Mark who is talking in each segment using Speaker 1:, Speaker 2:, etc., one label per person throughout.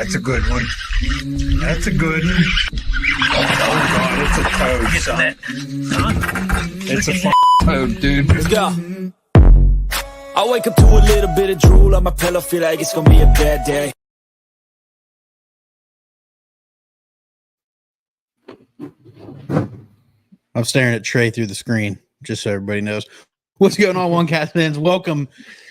Speaker 1: That's a good one. That's a good one. Oh, God, it's a toad, son. It's a toad, dude.
Speaker 2: Let's go. I wake up to a little bit of drool on my pillow, feel like it's gonna be a bad day.
Speaker 3: I'm staring at Trey through the screen, just so everybody knows. What's going on, OneCast fans? Welcome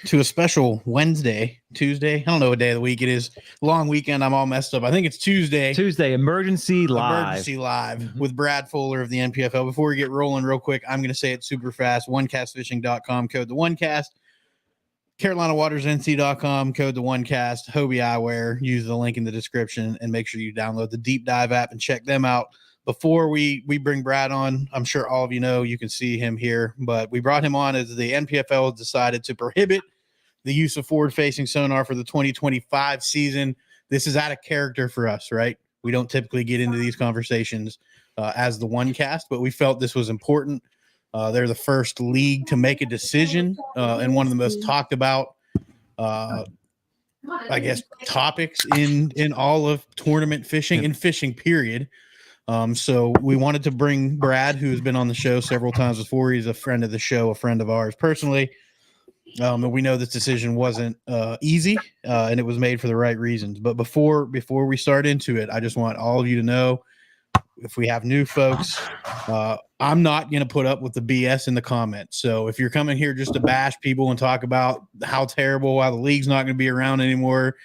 Speaker 3: to a special Tuesday. I don't know what day of the week it is. Long weekend. I'm all messed up. I think it's Tuesday.
Speaker 4: Emergency Live
Speaker 3: with Brad Fuller of the NPFL. Before we get rolling real quick, I'm going to say it super fast. OneCastFishing.com, code the OneCast. CarolinaWatersNC.com, code the OneCast. Hobie Eyewear. Use the link in the description and make sure you download the Deep Dive app and check them out. Before we bring Brad on, I'm sure all of you know, you can see him here, but we brought him on as the NPFL decided to prohibit the use of forward-facing sonar for the 2025 season. This is out of character for us, right? We don't typically get into these conversations as the OneCast, but we felt this was important. They're the first league to make a decision and one of the most talked about, I guess, topics in all of tournament fishing and fishing, period. So we wanted to bring Brad, who has been on the show several times before. He's a friend of the show, a friend of ours personally. And we know this decision wasn't easy, and it was made for the right reasons. But before we start into it, I just want all of you to know, if we have new folks, I'm not going to put up with the BS in the comments. So if you're coming here just to bash people and talk about how terrible, why the league's not going to be around anymore,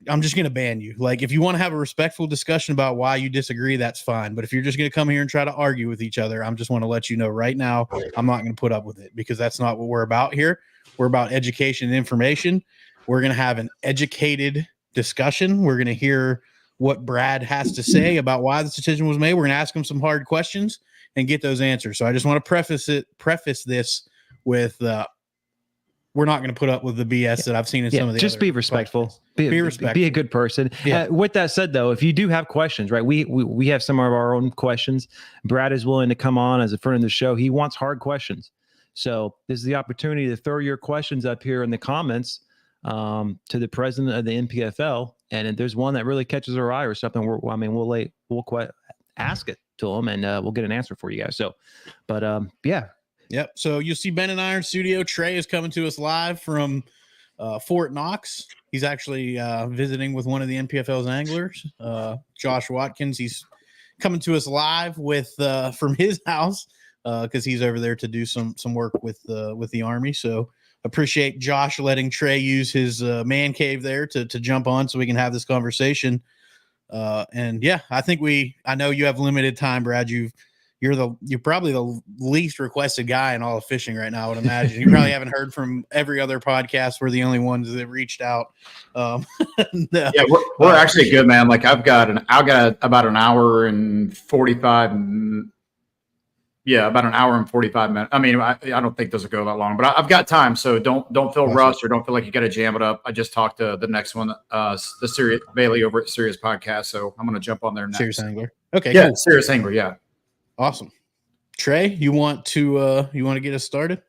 Speaker 3: I'm just going to ban you. Like, if you want to have a respectful discussion about why you disagree, that's fine. But if you're just going to come here and try to argue with each other, I'm just want to let you know right now, I'm not going to put up with it, because that's not what we're about here. We're about education and information. We're going to have an educated discussion. We're going to hear what Brad has to say about why this decision was made. We're going to ask him some hard questions and get those answers. So I just want to preface this with, we're not going to put up with the BS that I've seen in some of the
Speaker 4: just
Speaker 3: other
Speaker 4: be respectful. Be respectful. Be a good person.
Speaker 3: Yeah.
Speaker 4: With that said, though, if you do have questions, right, we have some of our own questions. Brad is willing to come on as a friend of the show. He wants hard questions. So this is the opportunity to throw your questions up here in the comments to the president of the NPFL. And if there's one that really catches our eye or something, we'll ask it to him, and we'll get an answer for you guys. So, but yeah.
Speaker 3: Yep. So you'll see Ben and I are in studio. Trey is coming to us live from Fort Knox. He's actually visiting with one of the NPFL's anglers, Josh Watkins. He's coming to us live with from his house because he's over there to do some work with the Army. So appreciate Josh letting Trey use his man cave there to jump on so we can have this conversation. And yeah, I know you have limited time, Brad. You're probably the least requested guy in all of fishing right now, I would imagine. You probably haven't heard from every other podcast. We're the only ones that reached out. No.
Speaker 5: Yeah, we're actually good, man. Like I've got about an hour and 45. Yeah, about an hour and 45 minutes. I mean, I don't think those will go that long, but I've got time. So don't feel rushed or don't feel like you got to jam it up. I just talked to the next one, the Serious Bailey over at Serious Podcast. So I'm going to jump on there next.
Speaker 3: Serious Angler. Okay.
Speaker 5: Yeah.
Speaker 3: Cool.
Speaker 5: Serious Angler. Yeah.
Speaker 3: Awesome. Trey, you want to get us started?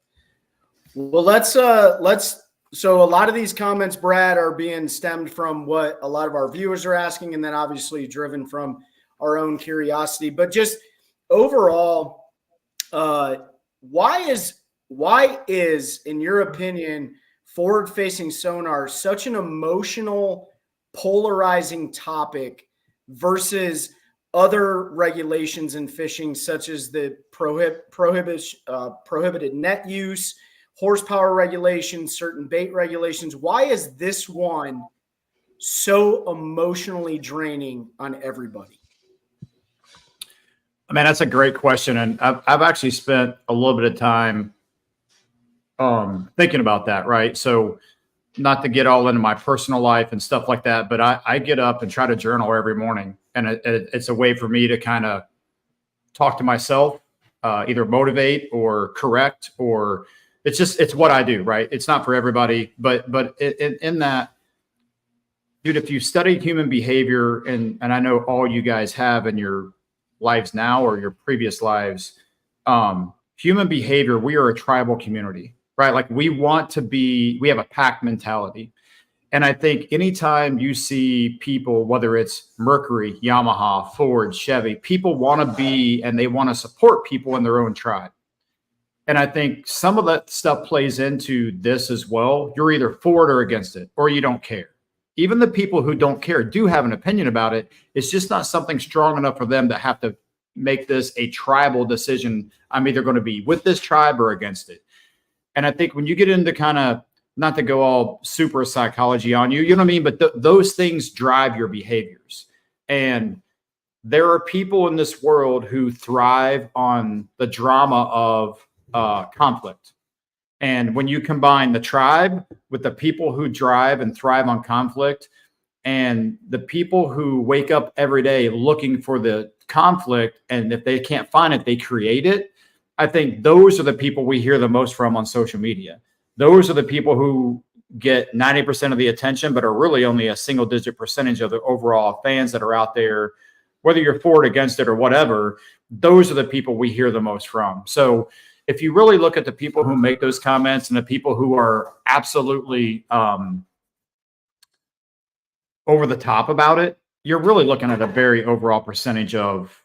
Speaker 6: Well, let's so a lot of these comments, Brad, are being stemmed from what a lot of our viewers are asking, and then obviously driven from our own curiosity. But just overall, why is, in your opinion, forward-facing sonar such an emotional, polarizing topic versus other regulations in fishing, such as the prohibited net use, horsepower regulations, certain bait regulations? Why is this one so emotionally draining on everybody?
Speaker 5: I mean, that's a great question. And I've actually spent a little bit of time thinking about that, right? So not to get all into my personal life and stuff like that, but I get up and try to journal every morning. And it's a way for me to kind of talk to myself, either motivate or correct, or it's what I do, right? It's not for everybody, but in that, dude, if you studied human behavior, and I know all you guys have in your lives now or your previous lives, human behavior, we are a tribal community, right? Like we have a pack mentality. And I think anytime you see people, whether it's Mercury, Yamaha, Ford, Chevy, people want to be and they want to support people in their own tribe. And I think some of that stuff plays into this as well. You're either for it or against it, or you don't care. Even the people who don't care do have an opinion about it. It's just not something strong enough for them to have to make this a tribal decision. I'm either going to be with this tribe or against it. And I think when you get into kind of, not to go all super psychology on you, you know what I mean? But those things drive your behaviors. And there are people in this world who thrive on the drama of conflict. And when you combine the tribe with the people who drive and thrive on conflict and the people who wake up every day looking for the conflict, and if they can't find it, they create it. I think those are the people we hear the most from on social media. Those are the people who get 90% of the attention, but are really only a single digit percentage of the overall fans that are out there, whether you're for it, against it, or whatever. Those are the people we hear the most from. So if you really look at the people who make those comments and the people who are absolutely over the top about it, you're really looking at a very overall percentage of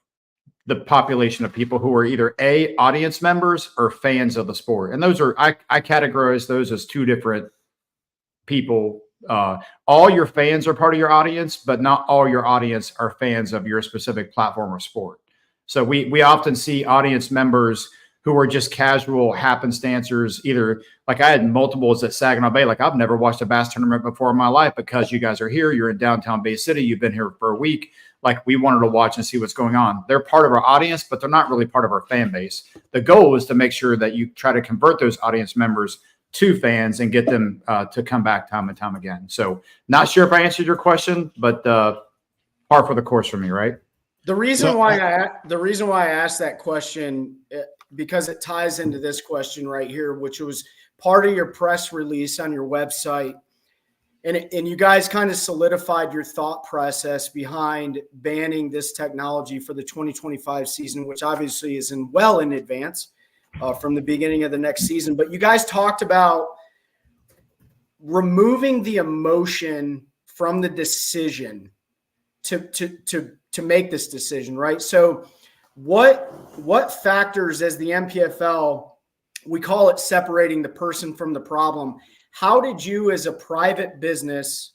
Speaker 5: the population of people who are either A, audience members or fans of the sport. And those are, I categorize those as two different people. All your fans are part of your audience, but not all your audience are fans of your specific platform or sport. So we often see audience members who are just casual happenstancers. Either, like I had multiples at Saginaw Bay, like I've never watched a bass tournament before in my life because you guys are here, you're in downtown Bay City, you've been here for a week. Like we wanted to watch and see what's going on. They're part of our audience, but they're not really part of our fan base. The goal is to make sure that you try to convert those audience members to fans and get them to come back time and time again. So not sure if I answered your question, but par for the course for me, right?
Speaker 6: The reason why I asked that question, because it ties into this question right here, which was part of your press release on your website. And you guys kind of solidified your thought process behind banning this technology for the 2025 season, which obviously is well in advance from the beginning of the next season. But you guys talked about removing the emotion from the decision to make this decision, right? So what factors, as the NPFL, we call it separating the person from the problem. How did you, as a private business,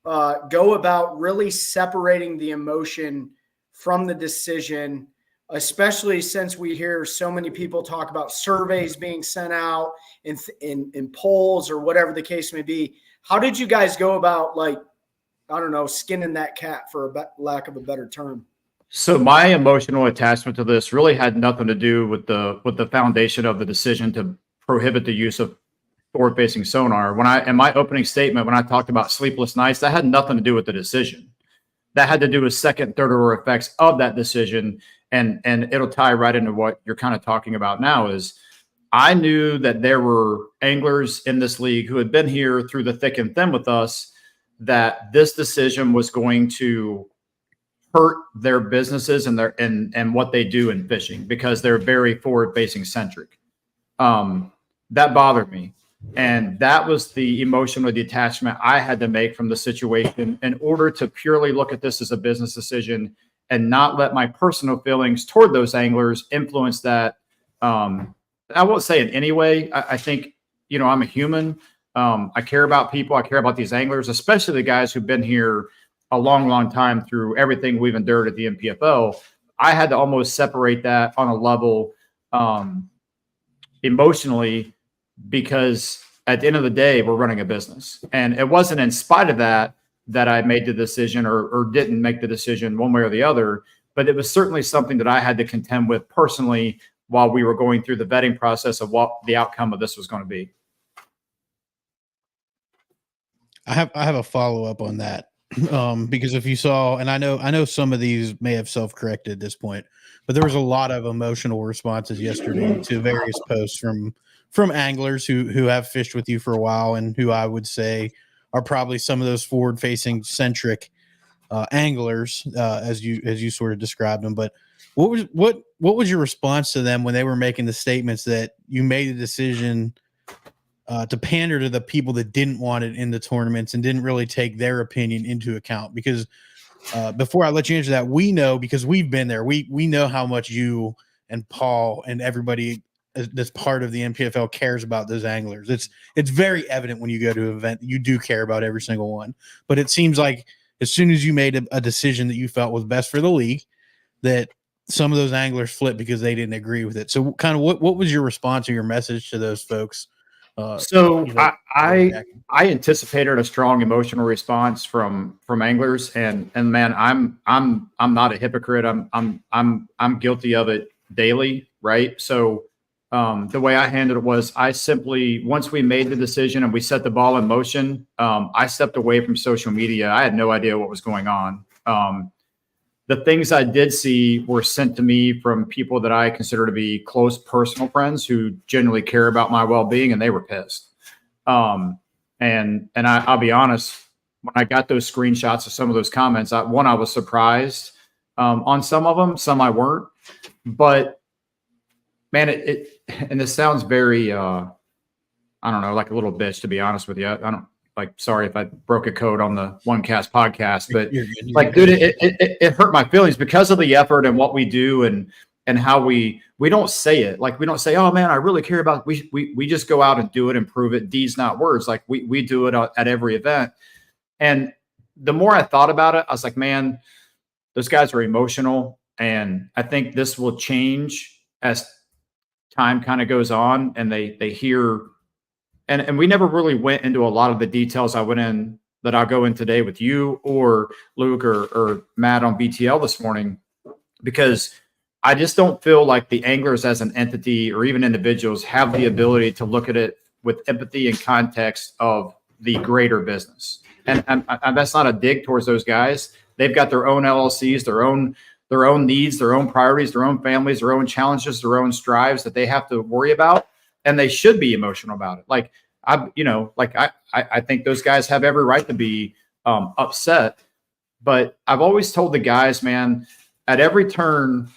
Speaker 6: go about really separating the emotion from the decision, especially since we hear so many people talk about surveys being sent out in polls or whatever the case may be? How did you guys go about, like, I don't know, skinning that cat, for lack of a better term?
Speaker 5: So my emotional attachment to this really had nothing to do with the foundation of the decision to prohibit the use of forward-facing sonar. In my opening statement, when I talked about sleepless nights, that had nothing to do with the decision. That had to do with second, third order effects of that decision. And it'll tie right into what you're kind of talking about now. Is I knew that there were anglers in this league who had been here through the thick and thin with us, that this decision was going to hurt their businesses and what they do in fishing, because they're very forward-facing centric. That bothered me. And that was the emotional detachment I had to make from the situation in order to purely look at this as a business decision and not let my personal feelings toward those anglers influence that. I won't say in any way. I think, I'm a human. I care about people. I care about these anglers, especially the guys who've been here a long, long time through everything we've endured at the NPFL. I had to almost separate that on a level emotionally, because at the end of the day, we're running a business. And it wasn't in spite of that I made the decision or didn't make the decision one way or the other, but it was certainly something that I had to contend with personally while we were going through the vetting process of what the outcome of this was going to be.
Speaker 3: I have a follow-up on that. Because if you saw, and I know some of these may have self-corrected at this point, but there was a lot of emotional responses yesterday to various posts from anglers who have fished with you for a while, and who I would say are probably some of those forward-facing centric anglers, as you sort of described them. But what was your response to them when they were making the statements that you made a decision to pander to the people that didn't want it in the tournaments and didn't really take their opinion into account. Because before I let you answer that, we know, because we've been there, we know how much you and Paul and everybody that's part of the NPFL cares about those anglers. It's very evident when you go to an event, you do care about every single one. But it seems like as soon as you made a decision that you felt was best for the league, that some of those anglers flipped because they didn't agree with it. So kind of what was your response or your message to those folks?
Speaker 5: I anticipated a strong emotional response from anglers, and man, I'm not a hypocrite. I'm guilty of it daily, right? So the way I handled it was I simply, once we made the decision and we set the ball in motion, I stepped away from social media. I had no idea what was going on. The things I did see were sent to me from people that I consider to be close personal friends who genuinely care about my well-being, and they were pissed. And I'll be honest, when I got those screenshots of some of those comments, I was surprised on some of them, some I weren't. But man, and this sounds very, I don't know, like a little bitch, to be honest with you. Sorry if I broke a code on the One Cast podcast, but dude, it hurt my feelings because of the effort and what we do and how we don't say it. Like, we don't say, oh man, I really care about it. We just go out and do it and prove it. Deeds, not words. Like we do it at every event. And the more I thought about it, I was like, man, those guys are emotional. And I think this will change as time kind of goes on and they hear. And we never really went into a lot of the details I went in that I'll go in today with you or Luke or Matt on BTL this morning, because I just don't feel like the anglers as an entity or even individuals have the ability to look at it with empathy and context of the greater business. And that's not a dig towards those guys. They've got their own LLCs, their own needs, their own priorities, their own families, their own challenges, their own strives that they have to worry about. And they should be emotional about it. I think those guys have every right to be upset. But I've always told the guys, man, at every turn,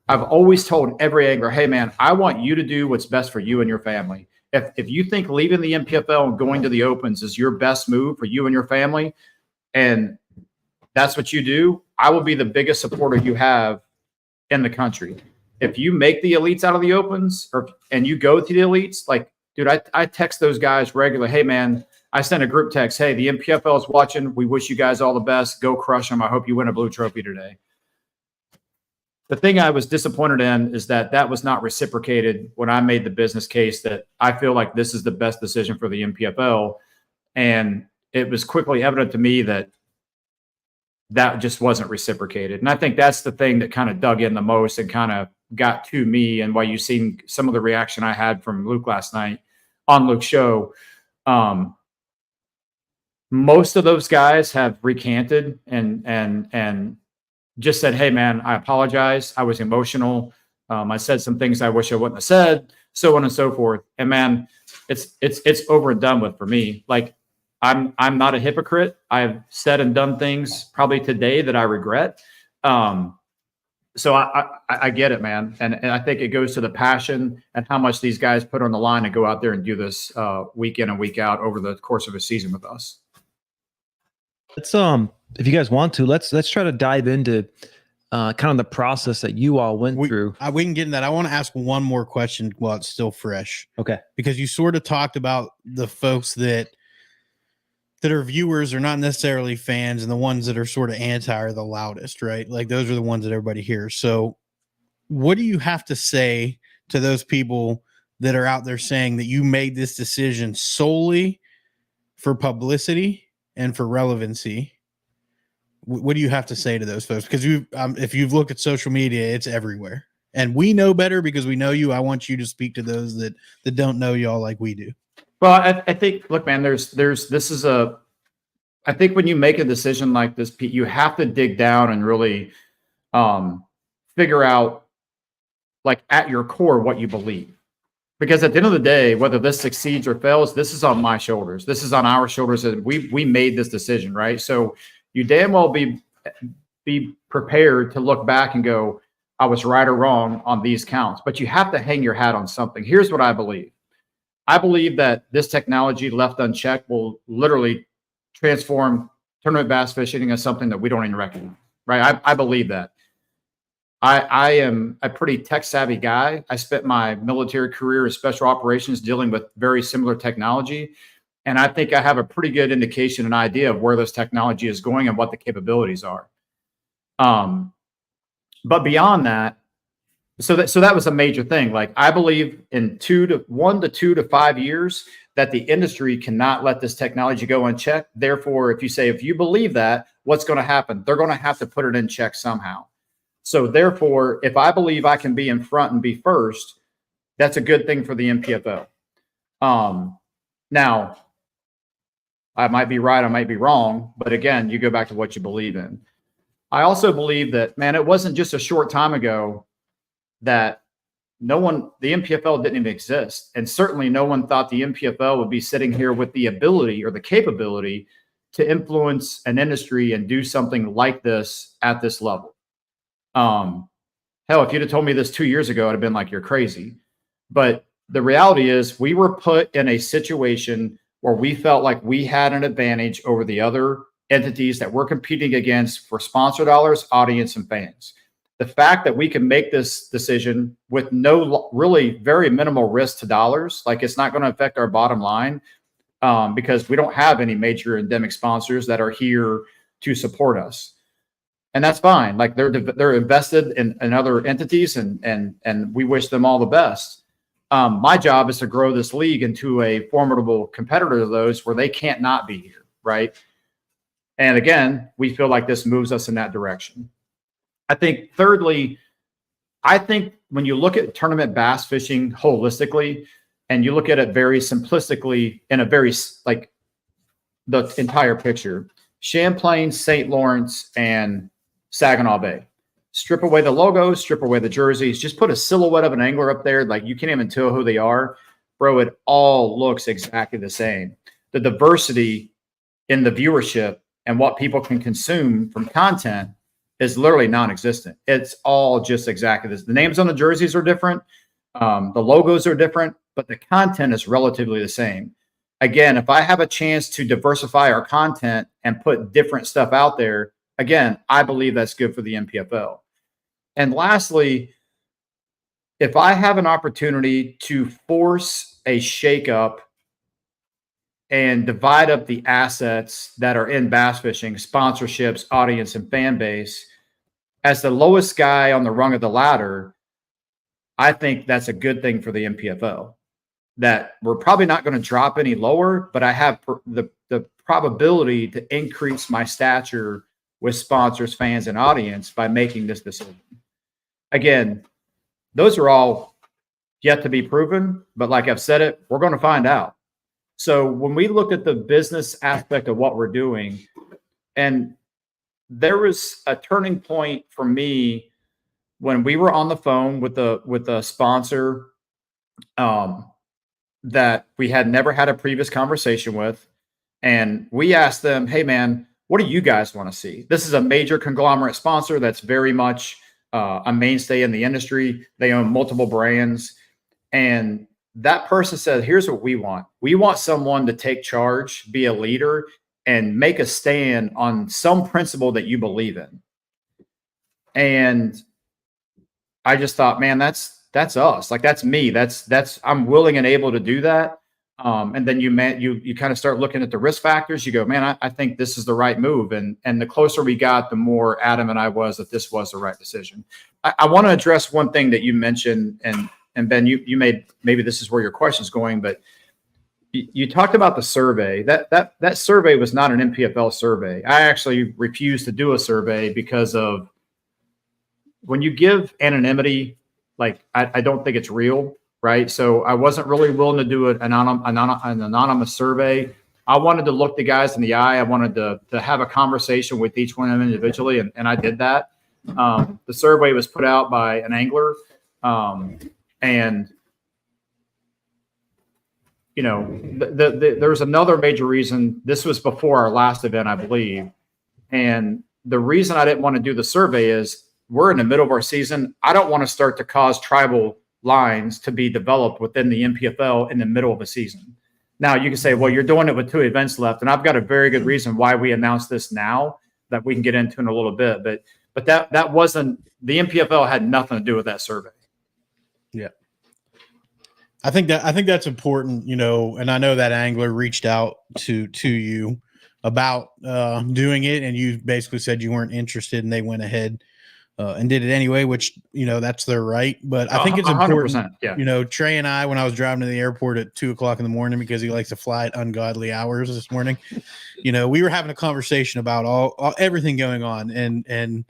Speaker 5: I've always told every angler, hey, man, I want you to do what's best for you and your family. If you think leaving the NPFL and going to the Opens is your best move for you and your family, and that's what you do, I will be the biggest supporter you have in the country. If you make the elites out of the Opens and you go to the elites, like, dude, I text those guys regularly. Hey, man, I sent a group text. Hey, the NPFL is watching. We wish you guys all the best. Go crush them. I hope you win a blue trophy today. The thing I was disappointed in is that was not reciprocated when I made the business case that I feel like this is the best decision for the NPFL. And it was quickly evident to me that just wasn't reciprocated. And I think that's the thing that kind of dug in the most and kind of got to me, and why you've seen some of the reaction I had from Luke last night on Luke's show. Most of those guys have recanted and just said, hey man, I apologize. I was emotional. I said some things I wish I wouldn't have said, so on and so forth. And man, it's over and done with for me. Like, I'm not a hypocrite. I've said and done things probably today that I regret. So I get it, man. And I think it goes to the passion and how much these guys put on the line and go out there and do this week in and week out over the course of a season with us.
Speaker 4: Let's if you guys want to, let's try to dive into kind of the process that you all went through.
Speaker 3: We can get in that. I want to ask one more question while it's still fresh.
Speaker 4: Okay.
Speaker 3: Because you sort of talked about the folks that are viewers are not necessarily fans, and the ones that are sort of anti are the loudest, right? Like, those are the ones that everybody hears. So what do you have to say to those people that are out there saying that you made this decision solely for publicity and for relevancy? What do you have to say to those folks? Because if you've looked at social media, it's everywhere, and we know better because we know you. I want you to speak to those that don't know y'all like we do.
Speaker 5: Well, I think, look, man, I think when you make a decision like this, Pete, you have to dig down and really figure out, like, at your core, what you believe. Because at the end of the day, whether this succeeds or fails, this is on my shoulders. This is on our shoulders. And we made this decision, right? So you damn well be prepared to look back and go, I was right or wrong on these counts. But you have to hang your hat on something. Here's what I believe. I believe that this technology left unchecked will literally transform tournament bass fishing into something that we don't even recognize, right? I believe that. I am a pretty tech savvy guy. I spent my military career in special operations dealing with very similar technology. And I think I have a pretty good indication and idea of where this technology is going and what the capabilities are. But beyond that, so that was a major thing. Like, I believe in 1 to 2 to 5 years that the industry cannot let this technology go unchecked. Therefore, if you believe that, what's going to happen? They're going to have to put it in check somehow. So therefore, if I believe I can be in front and be first, that's a good thing for the NPFL. Now, I might be right, I might be wrong, but again, you go back to what you believe in. I also believe that, man, it wasn't just a short time ago that the NPFL didn't even exist. And certainly no one thought the NPFL would be sitting here with the ability or the capability to influence an industry and do something like this at this level. Hell, if you'd have told me this 2 years ago, I'd have been like, you're crazy. But the reality is we were put in a situation where we felt like we had an advantage over the other entities that we're competing against for sponsor dollars, audience, and fans. The fact that we can make this decision with no really very minimal risk to dollars, like it's not going to affect our bottom line because we don't have any major endemic sponsors that are here to support us. And that's fine. Like they're invested in other entities and we wish them all the best. My job is to grow this league into a formidable competitor to those where they can't not be here, right? And again, we feel like this moves us in that direction. I think thirdly, when you look at tournament bass fishing holistically, and you look at it very simplistically in a very like the entire picture, Champlain, St. Lawrence, and Saginaw Bay. Strip away the logos, strip away the jerseys, just put a silhouette of an angler up there. Like you can't even tell who they are. Bro, it all looks exactly the same. The diversity in the viewership and what people can consume from content is literally non-existent. It's all just exactly this. The names on the jerseys are different. The logos are different, but the content is relatively the same. Again, if I have a chance to diversify our content and put different stuff out there, again, I believe that's good for the NPFL. And lastly, if I have an opportunity to force a shakeup and divide up the assets that are in bass fishing, sponsorships, audience, and fan base, as the lowest guy on the rung of the ladder, I think that's a good thing for the NPFL. That we're probably not going to drop any lower, but I have the probability to increase my stature with sponsors, fans, and audience by making this decision. Again, those are all yet to be proven, but like I've said it, we're going to find out. So when we look at the business aspect of what we're doing, and there was a turning point for me when we were on the phone with a sponsor that we had never had a previous conversation with. And we asked them, hey, man, what do you guys want to see? This is a major conglomerate sponsor that's very much a mainstay in the industry. They own multiple brands. And that person said, here's what we want. We want someone to take charge, be a leader, and make a stand on some principle that you believe in. And I just thought, man, that's us. Like, that's me. That's I'm willing and able to do that. And then you kind of start looking at the risk factors. You go, man, I think this is the right move. And the closer we got, the more adamant I was that this was the right decision. I want to address one thing that you mentioned, and Ben, you made, maybe this is where your question's going, but you talked about the survey. That survey was not an NPFL survey. I actually refused to do a survey because of when you give anonymity, like I don't think it's real. Right. So I wasn't really willing to do an anonymous survey. I wanted to look the guys in the eye. I wanted to have a conversation with each one of them individually. And I did that. The survey was put out by an angler. And, you know, there was another major reason. This was before our last event, I believe. And the reason I didn't want to do the survey is we're in the middle of our season. I don't want to start to cause tribal lines to be developed within the NPFL in the middle of a season. Now you can say, well, you're doing it with 2 events left. And I've got a very good reason why we announced this now that we can get into in a little bit. But that wasn't, the NPFL had nothing to do with that survey.
Speaker 3: Yeah. I think that's important, you know, and I know that angler reached out to you about doing it, and you basically said you weren't interested, and they went ahead and did it anyway, which, you know, that's their right. But I think it's important,
Speaker 5: yeah.
Speaker 3: You know, Trey and I, when I was driving to the airport at 2:00 in the morning, because he likes to fly at ungodly hours this morning, you know, we were having a conversation about all everything going on, and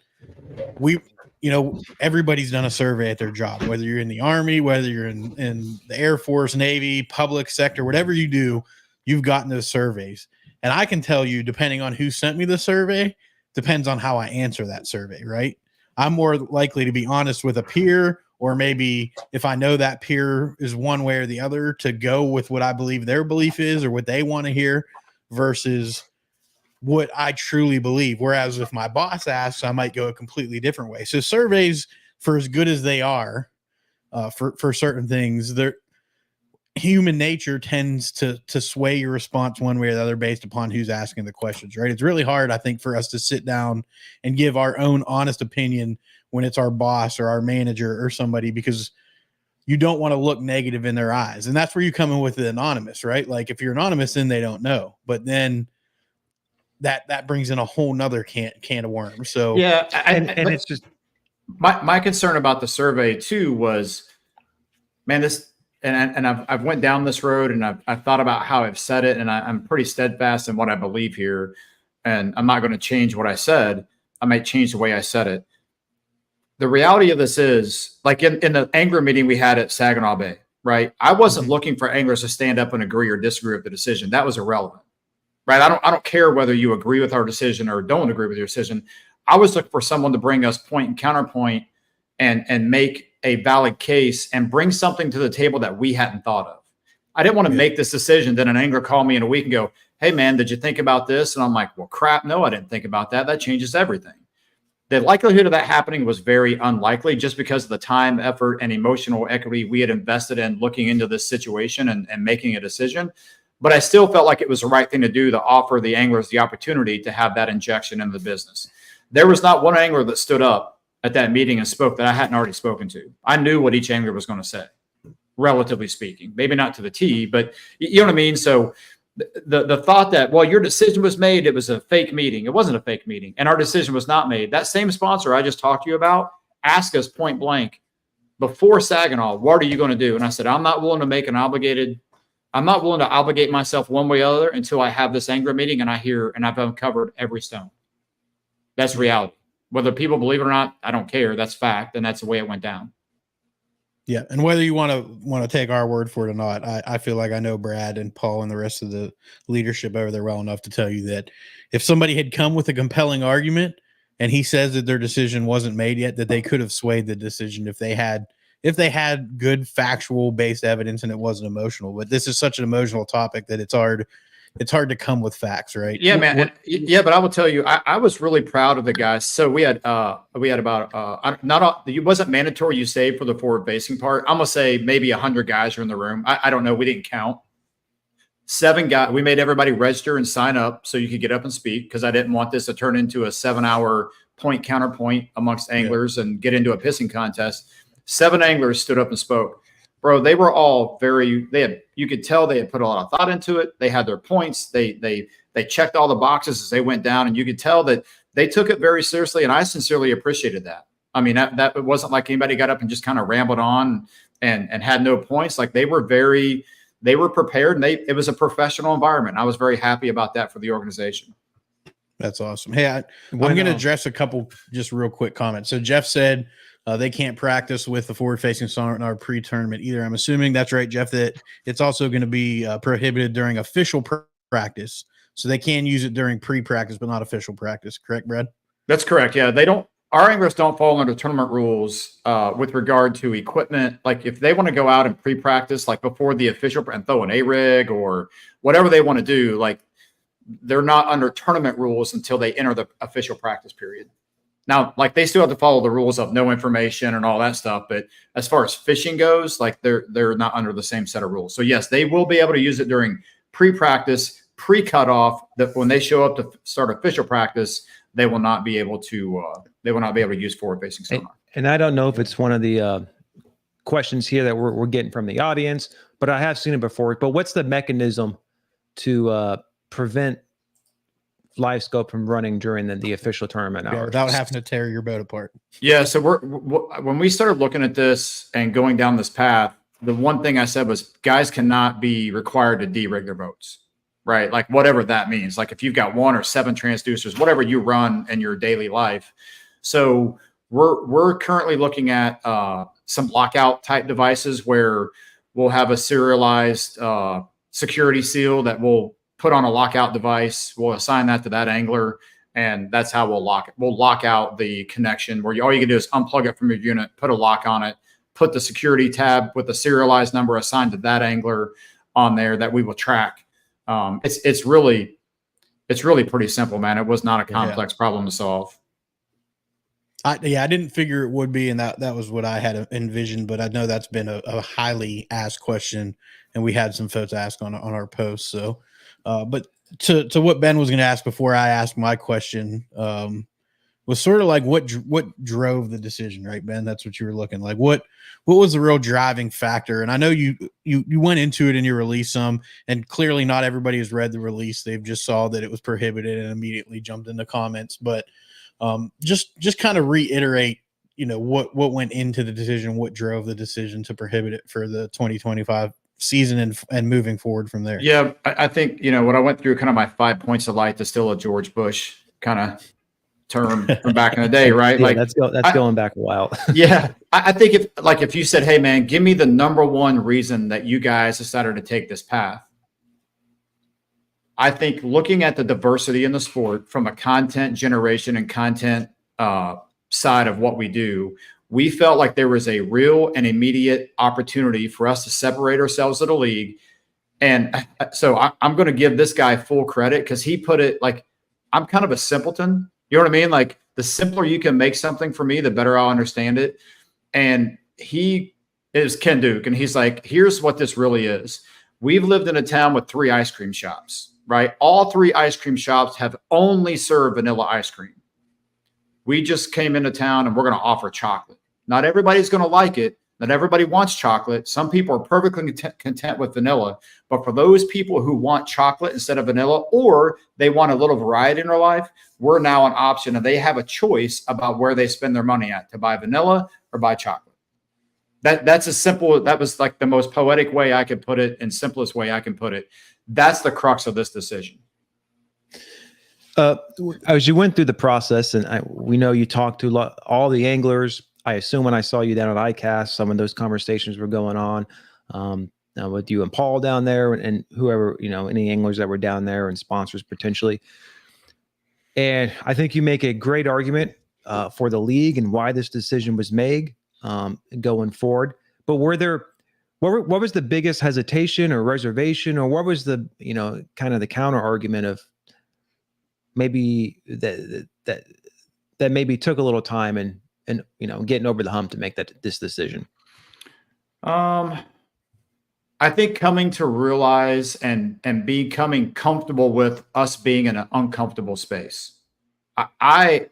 Speaker 3: we, you know, everybody's done a survey at their job, whether you're in the Army, whether you're in the Air Force, Navy, public sector, whatever you do, you've gotten those surveys. And I can tell you, depending on who sent me the survey, depends on how I answer that survey, right? I'm more likely to be honest with a peer, or maybe if I know that peer is one way or the other, to go with what I believe their belief is or what they want to hear versus what I truly believe. Whereas if my boss asks, I might go a completely different way. So surveys, for as good as they are for certain things, they're human nature tends to sway your response one way or the other based upon who's asking the questions, right? It's really hard, I think, for us to sit down and give our own honest opinion when it's our boss or our manager or somebody, because you don't want to look negative in their eyes. And that's where you come in with the anonymous, right? Like if you're anonymous, then they don't know, but then that brings in a whole nother can of worms. So
Speaker 5: yeah,
Speaker 4: and it's just
Speaker 5: my concern about the survey too was, man, this. And I've went down this road, and I've thought about how I've said it, and I'm pretty steadfast in what I believe here, and I'm not going to change what I said. I might change the way I said it. The reality of this is, like in the angler meeting we had at Saginaw Bay, right? I wasn't looking for anglers to stand up and agree or disagree with the decision. That was irrelevant, right? I don't care whether you agree with our decision or don't agree with your decision. I was looking for someone to bring us point and counterpoint and make a valid case and bring something to the table that we hadn't thought of. I didn't want to make this decision. Then an angler called me in a week and go, hey man, did you think about this? And I'm like, well, crap. No, I didn't think about that. That changes everything. The likelihood of that happening was very unlikely, just because of the time, effort, and emotional equity we had invested in looking into this situation and making a decision. But I still felt like it was the right thing to do, to offer the anglers the opportunity to have that injection into the business. There was not one angler that stood up at that meeting and spoke that I hadn't already spoken to. I knew what each angler was going to say, relatively speaking, maybe not to the T, but you know what I mean? So the thought that, well, your decision was made, it was a fake meeting. It wasn't a fake meeting, and our decision was not made. That same sponsor I just talked to you about asked us point blank before Saginaw, what are you going to do? And I said, I'm not willing to obligate myself one way or the other until I have this angler meeting and I've uncovered every stone. That's reality. Whether people believe it or not, I don't care. That's fact, and that's the way it went down.
Speaker 3: Yeah, and whether you want to take our word for it or not, I feel like I know Brad and Paul and the rest of the leadership over there well enough to tell you that if somebody had come with a compelling argument and he says that their decision wasn't made yet, that they could have swayed the decision if they had good factual based evidence and it wasn't emotional. But this is such an emotional topic that it's hard to come with facts, right?
Speaker 5: Yeah, man. But I will tell you, I was really proud of the guys. So we had about it wasn't mandatory you save for the forward facing part. I'm gonna say maybe 100 guys are in the room. I don't know. We didn't count. 7 guys. We made everybody register and sign up so you could get up and speak, because I didn't want this to turn into a 7-hour point counterpoint amongst anglers and get into a pissing contest. 7 anglers stood up and spoke. Bro, they were all you could tell they had put a lot of thought into it. They had their points. They checked all the boxes as they went down, and you could tell that they took it very seriously. And I sincerely appreciated that. I mean, that it wasn't like anybody got up and just kind of rambled on and had no points. Like they were prepared, and it was a professional environment. I was very happy about that for the organization.
Speaker 3: That's awesome. Hey, I'm going to address a couple just real quick comments. So Jeff said, they can't practice with the forward-facing sonar in our pre-tournament either. I'm assuming that's right, Jeff, that it's also going to be prohibited during official practice. So they can use it during pre-practice, but not official practice. Correct, Brad?
Speaker 5: That's correct. Yeah, our anglers don't fall under tournament rules with regard to equipment. Like if they want to go out and pre-practice, like before the official and throw an A-rig or whatever they want to do, like they're not under tournament rules until they enter the official practice period. Now, like they still have to follow the rules of no information and all that stuff. But as far as fishing goes, like they're not under the same set of rules. So yes, they will be able to use it during pre-practice, pre-cutoff. That when they show up to start official practice, they will not be able to use forward-facing sonar.
Speaker 4: And I don't know if it's one of the questions here that we're getting from the audience, but I have seen it before. But what's the mechanism to prevent Livescope from running during the official tournament hours
Speaker 3: without having to tear your boat apart?
Speaker 5: Yeah. So when we started looking at this and going down this path, the one thing I said was guys cannot be required to de-rig their boats, right? Like whatever that means. Like if you've got 1 or 7 transducers, whatever you run in your daily life. So we're currently looking at some lockout type devices where we'll have a serialized security seal that will put on a lockout device. We'll assign that to that angler, and that's how we'll lock it. We'll lock out the connection where all you can do is unplug it from your unit, put a lock on it, put the security tab with the serialized number assigned to that angler on there that we will track. It's really pretty simple, man. It was not a complex problem to solve.
Speaker 3: I didn't figure it would be, and that was what I had envisioned. But I know that's been a highly asked question, and we had some folks ask on our post. So, but to what Ben was going to ask before I asked my question, was sort of like what drove the decision, right, Ben? That's what you were looking like. What was the real driving factor? And I know you went into it in your release some, and clearly not everybody has read the release. They've just saw that it was prohibited and immediately jumped in the comments, but. Just kind of reiterate, what went into the decision, what drove the decision to prohibit it for the 2025 season and moving forward from there.
Speaker 5: Yeah, I think, what I went through kind of my 5 points of light to still a George Bush kind of term from back in the day, right?
Speaker 4: Yeah, that's going back a while.
Speaker 5: Yeah. I think if you said, hey man, give me the number one reason that you guys decided to take this path. I think looking at the diversity in the sport from a content generation and content side of what we do, we felt like there was a real and immediate opportunity for us to separate ourselves at a league. And so I'm going to give this guy full credit because he put it like, I'm kind of a simpleton. You know what I mean? Like the simpler you can make something for me, the better I'll understand it. And he is Ken Duke. And he's like, here's what this really is. We've lived in a town with 3 ice cream shops. Right? All 3 ice cream shops have only served vanilla ice cream. We just came into town and we're going to offer chocolate. Not everybody's going to like it. Not everybody wants chocolate. Some people are perfectly content with vanilla. But for those people who want chocolate instead of vanilla, or they want a little variety in their life, we're now an option and they have a choice about where they spend their money at to buy vanilla or buy chocolate. That's as simple. That was like the most poetic way I could put it and simplest way I can put it. That's the crux of this decision.
Speaker 4: As you went through the process, and we know you talked to all the anglers. I assume when I saw you down at ICAST, some of those conversations were going on with you and Paul down there, and whoever, any anglers that were down there and sponsors potentially. And I think you make a great argument for the league and why this decision was made going forward. But what was the biggest hesitation or reservation, or what was the, kind of the counter argument of maybe that maybe took a little time and getting over the hump to make this decision?
Speaker 5: I think coming to realize and becoming comfortable with us being in an uncomfortable space. I'm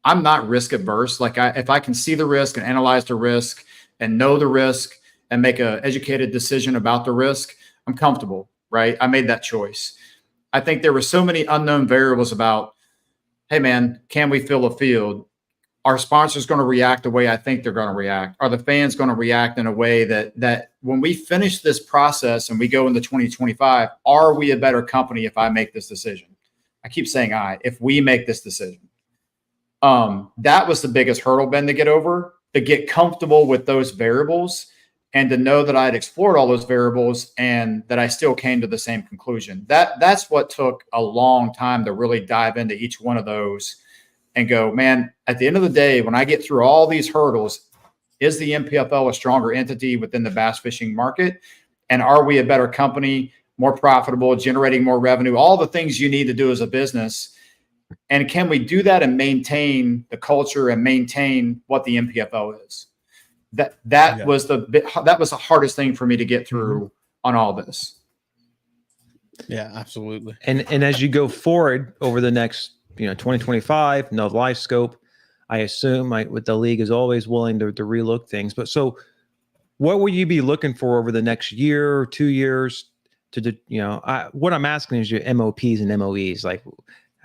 Speaker 5: not risk averse. Like if I can see the risk and analyze the risk and know the risk and make an educated decision about the risk, I'm comfortable, right? I made that choice. I think there were so many unknown variables about, hey man, can we fill a field? Are sponsors going to react the way I think they're going to react? Are the fans going to react in a way that when we finish this process and we go into 2025, are we a better company if I make this decision? I keep saying if we make this decision. That was the biggest hurdle, Ben, to get over, to get comfortable with those variables and to know that I had explored all those variables and that I still came to the same conclusion. That's what took a long time to really dive into each one of those and go, man, at the end of the day, when I get through all these hurdles, is the NPFL a stronger entity within the bass fishing market? And are we a better company, more profitable, generating more revenue, all the things you need to do as a business? And can we do that and maintain the culture and maintain what the NPFL is? That was the hardest thing for me to get through on all this.
Speaker 3: Yeah, absolutely.
Speaker 4: And as you go forward over the next, 2025, Livescope, I assume with the league is always willing to relook things. But so what will you be looking for over the next year or 2 years what I'm asking is your MOPs and MOEs, like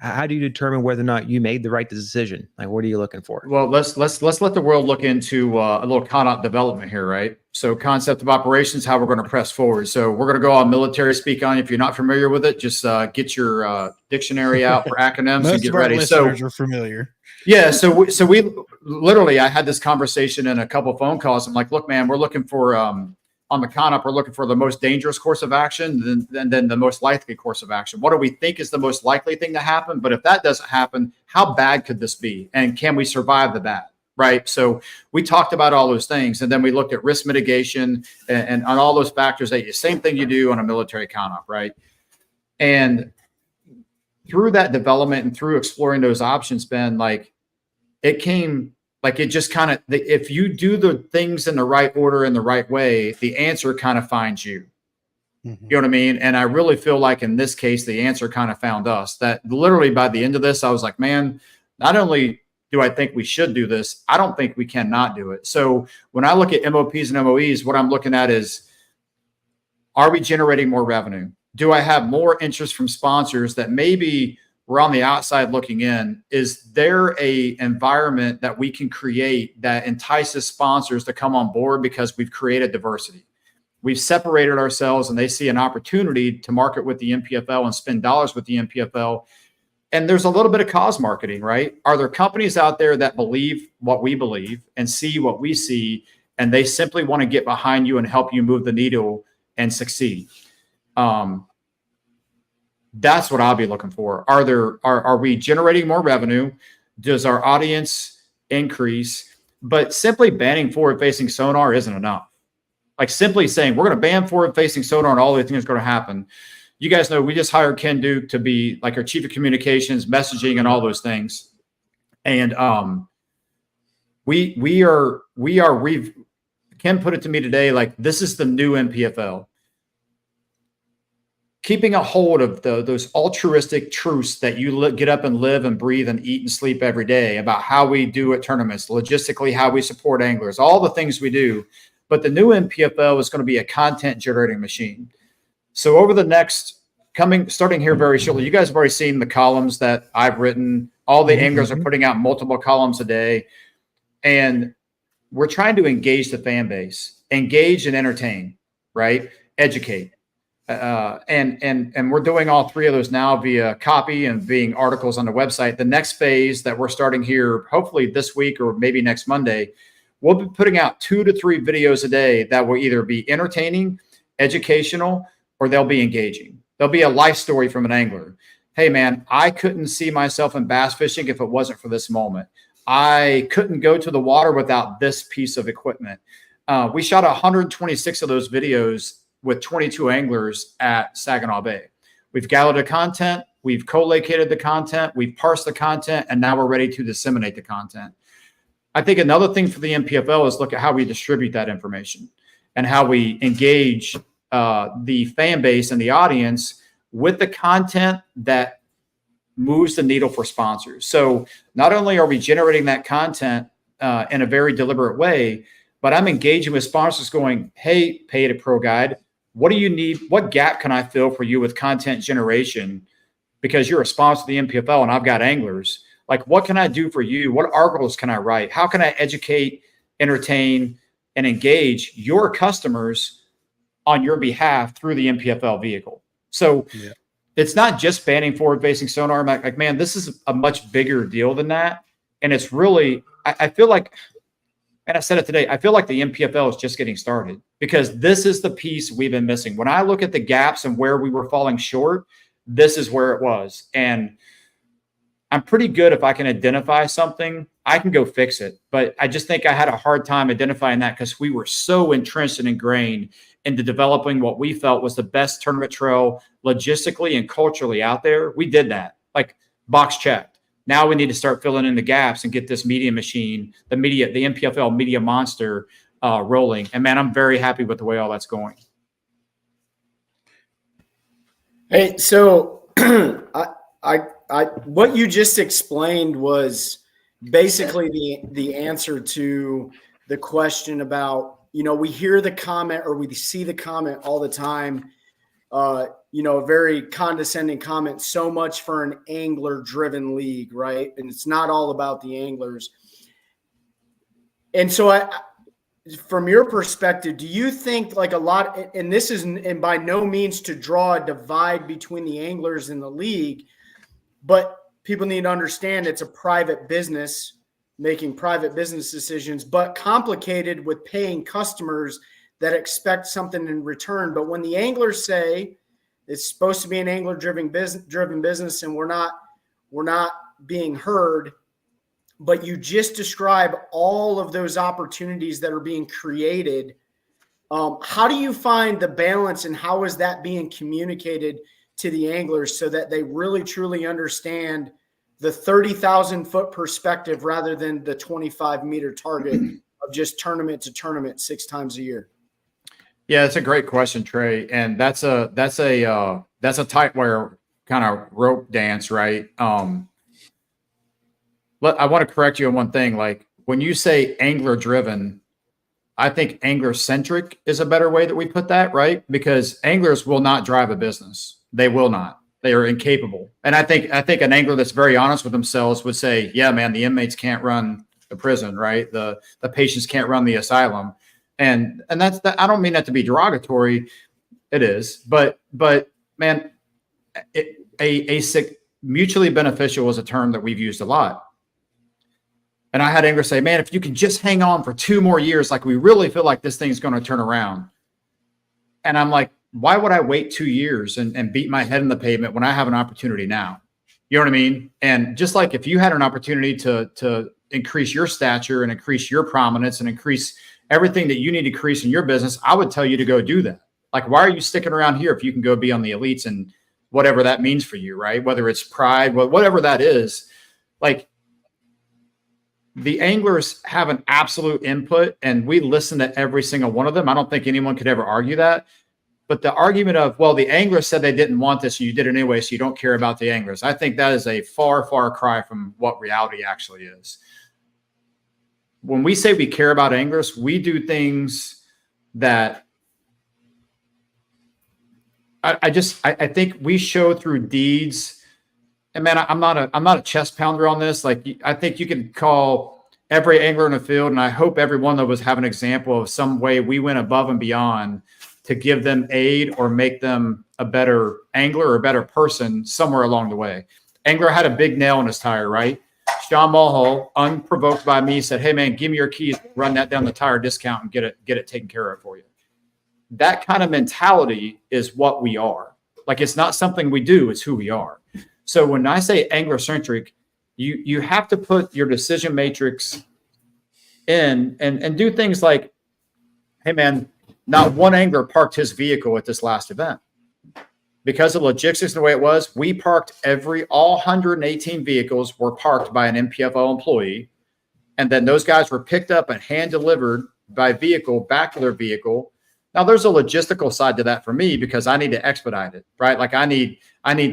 Speaker 4: how do you determine whether or not you made the right decision? Like, what are you looking for?
Speaker 5: Well, let's let the world look into a little concept development here, right? So concept of operations, how we're going to press forward. So we're going to go on military speak on. If you're not familiar with it, just get your dictionary out for acronyms and get ready. So
Speaker 3: are familiar.
Speaker 5: Yeah. So we literally, I had this conversation in a couple of phone calls. I'm like, look, man, we're looking for, on the CONOP, we're looking for the most dangerous course of action, then the most likely course of action. What do we think is the most likely thing to happen? But if that doesn't happen, how bad could this be? And can we survive the bad? Right. So we talked about all those things. And then we looked at risk mitigation and on all those factors, same thing you do on a military CONOP. Right. And through that development and through exploring those options, Ben, it just kind of, if you do the things in the right order, in the right way, the answer kind of finds you. You know what I mean? And I really feel like in this case, the answer kind of found us. That literally by the end of this, I was like, man, not only do I think we should do this, I don't think we cannot do it. So when I look at MOPs and MOEs, what I'm looking at is, are we generating more revenue? Do I have more interest from sponsors that maybe we're on the outside looking in? Is there a environment that we can create that entices sponsors to come on board because we've created diversity? We've separated ourselves and they see an opportunity to market with the NPFL and spend dollars with the NPFL. And there's a little bit of cause marketing, right? Are there companies out there that believe what we believe and see what we see, and they simply want to get behind you and help you move the needle and succeed? That's what I'll be looking for. Are we generating more revenue? Does our audience increase? But simply banning forward-facing sonar isn't enough. Like simply saying we're going to ban forward-facing sonar and all the things are going to happen. You guys know we just hired Ken Duke to be like our chief of communications, messaging, and all those things. And Ken put it to me today, like this is the new NPFL. Keeping a hold of those altruistic truths that you get up and live and breathe and eat and sleep every day about how we do at tournaments, logistically, how we support anglers, all the things we do. But the new NPFL is going to be a content generating machine. So over the next starting here very shortly, you guys have already seen the columns that I've written. All the anglers are putting out multiple columns a day. And we're trying to engage the fan base, engage and entertain, right? Educate. And we're doing all three of those now via copy and being articles on the website. The next phase that we're starting here, hopefully this week or maybe next Monday, we'll be putting out 2 to 3 videos a day that will either be entertaining, educational, or they'll be engaging. There'll be a life story from an angler. Hey man, I couldn't see myself in bass fishing if it wasn't for this moment. I couldn't go to the water without this piece of equipment. We shot 126 of those videos with 22 anglers at Saginaw Bay. We've gathered the content, we've co-located the content, we've parsed the content, and now we're ready to disseminate the content. I think another thing for the NPFL is look at how we distribute that information and how we engage the fan base and the audience with the content that moves the needle for sponsors. So not only are we generating that content in a very deliberate way, but I'm engaging with sponsors going, hey, Pay to Pro Guide, what do you need? What gap can I fill for you with content generation? Because you're a sponsor of the NPFL and I've got anglers. Like, what can I do for you? What articles can I write? How can I educate, entertain, and engage your customers on your behalf through the NPFL vehicle? So it's not just banning forward-facing sonar. I'm like, man, this is a much bigger deal than that. And it's really, I feel like, and I said it today, I feel like the NPFL is just getting started because this is the piece we've been missing. When I look at the gaps and where we were falling short, this is where it was. And I'm pretty good if I can identify something, I can go fix it. But I just think I had a hard time identifying that because we were so entrenched and ingrained into developing what we felt was the best tournament trail logistically and culturally out there. We did that, like box checked. Now we need to start filling in the gaps and get this media machine, the NPFL media monster rolling. And man, I'm very happy with the way all that's going.
Speaker 6: Hey, so what you just explained was basically the answer to the question about, we hear the comment or we see the comment all the time, a very condescending comment, so much for an angler driven league, right? And it's not all about the anglers. And so from your perspective, do you think like a lot, and this is and by no means to draw a divide between the anglers and the league, but people need to understand it's a private business making private business decisions, but complicated with paying customers that expect something in return. But when the anglers say it's supposed to be an angler driven business and we're not being heard, but you just describe all of those opportunities that are being created. How do you find the balance and how is that being communicated to the anglers so that they really truly understand the 30,000 foot perspective rather than the 25-meter target of just tournament to tournament 6 times a year?
Speaker 5: Yeah, that's a great question, Trey. And that's a tight-wire kind of rope dance, right? I want to correct you on one thing. Like when you say angler driven, I think AnglerCentric is a better way that we put that, right? Because anglers will not drive a business. They will not. They are incapable. And I think an angler that's very honest with themselves would say, yeah, man, the inmates can't run the prison, right? The patients can't run the asylum. And that's I don't mean that to be derogatory. It is, but man, mutually beneficial is a term that we've used a lot. And I had anglers say, man, if you can just hang on for 2 more years, like we really feel like this thing's going to turn around. And I'm like, why would I wait 2 years and beat my head in the pavement when I have an opportunity now? You know what I mean? And just like if you had an opportunity to increase your stature and increase your prominence and increase everything that you need to increase in your business, I would tell you to go do that. Like, why are you sticking around here if you can go be on the elites and whatever that means for you, right? Whether it's pride, whatever that is, like the anglers have an absolute input and we listen to every single one of them. I don't think anyone could ever argue that. But the argument of, well, the anglers said they didn't want this and you did it anyway, so you don't care about the anglers. I think that is a far, far cry from what reality actually is. When we say we care about anglers, we do things that I think we show through deeds. And man, I'm not a chest pounder on this. Like, I think you can call every angler in the field, and I hope every one of us have an example of some way we went above and beyond to give them aid or make them a better angler or a better person somewhere along the way. Angler had a big nail in his tire, right? Sean Mulhall, unprovoked by me, said, hey man, give me your keys, run that down the tire discount and get it taken care of for you. That kind of mentality is what we are. Like, it's not something we do, it's who we are. So when I say AnglerCentric, you have to put your decision matrix in and do things like, hey man, not one angler parked his vehicle at this last event. Because of logistics and the way it was, we parked all 118 vehicles were parked by an NPFL employee. And then those guys were picked up and hand delivered by vehicle back to their vehicle. Now there's a logistical side to that for me because I need to expedite it, right? Like I need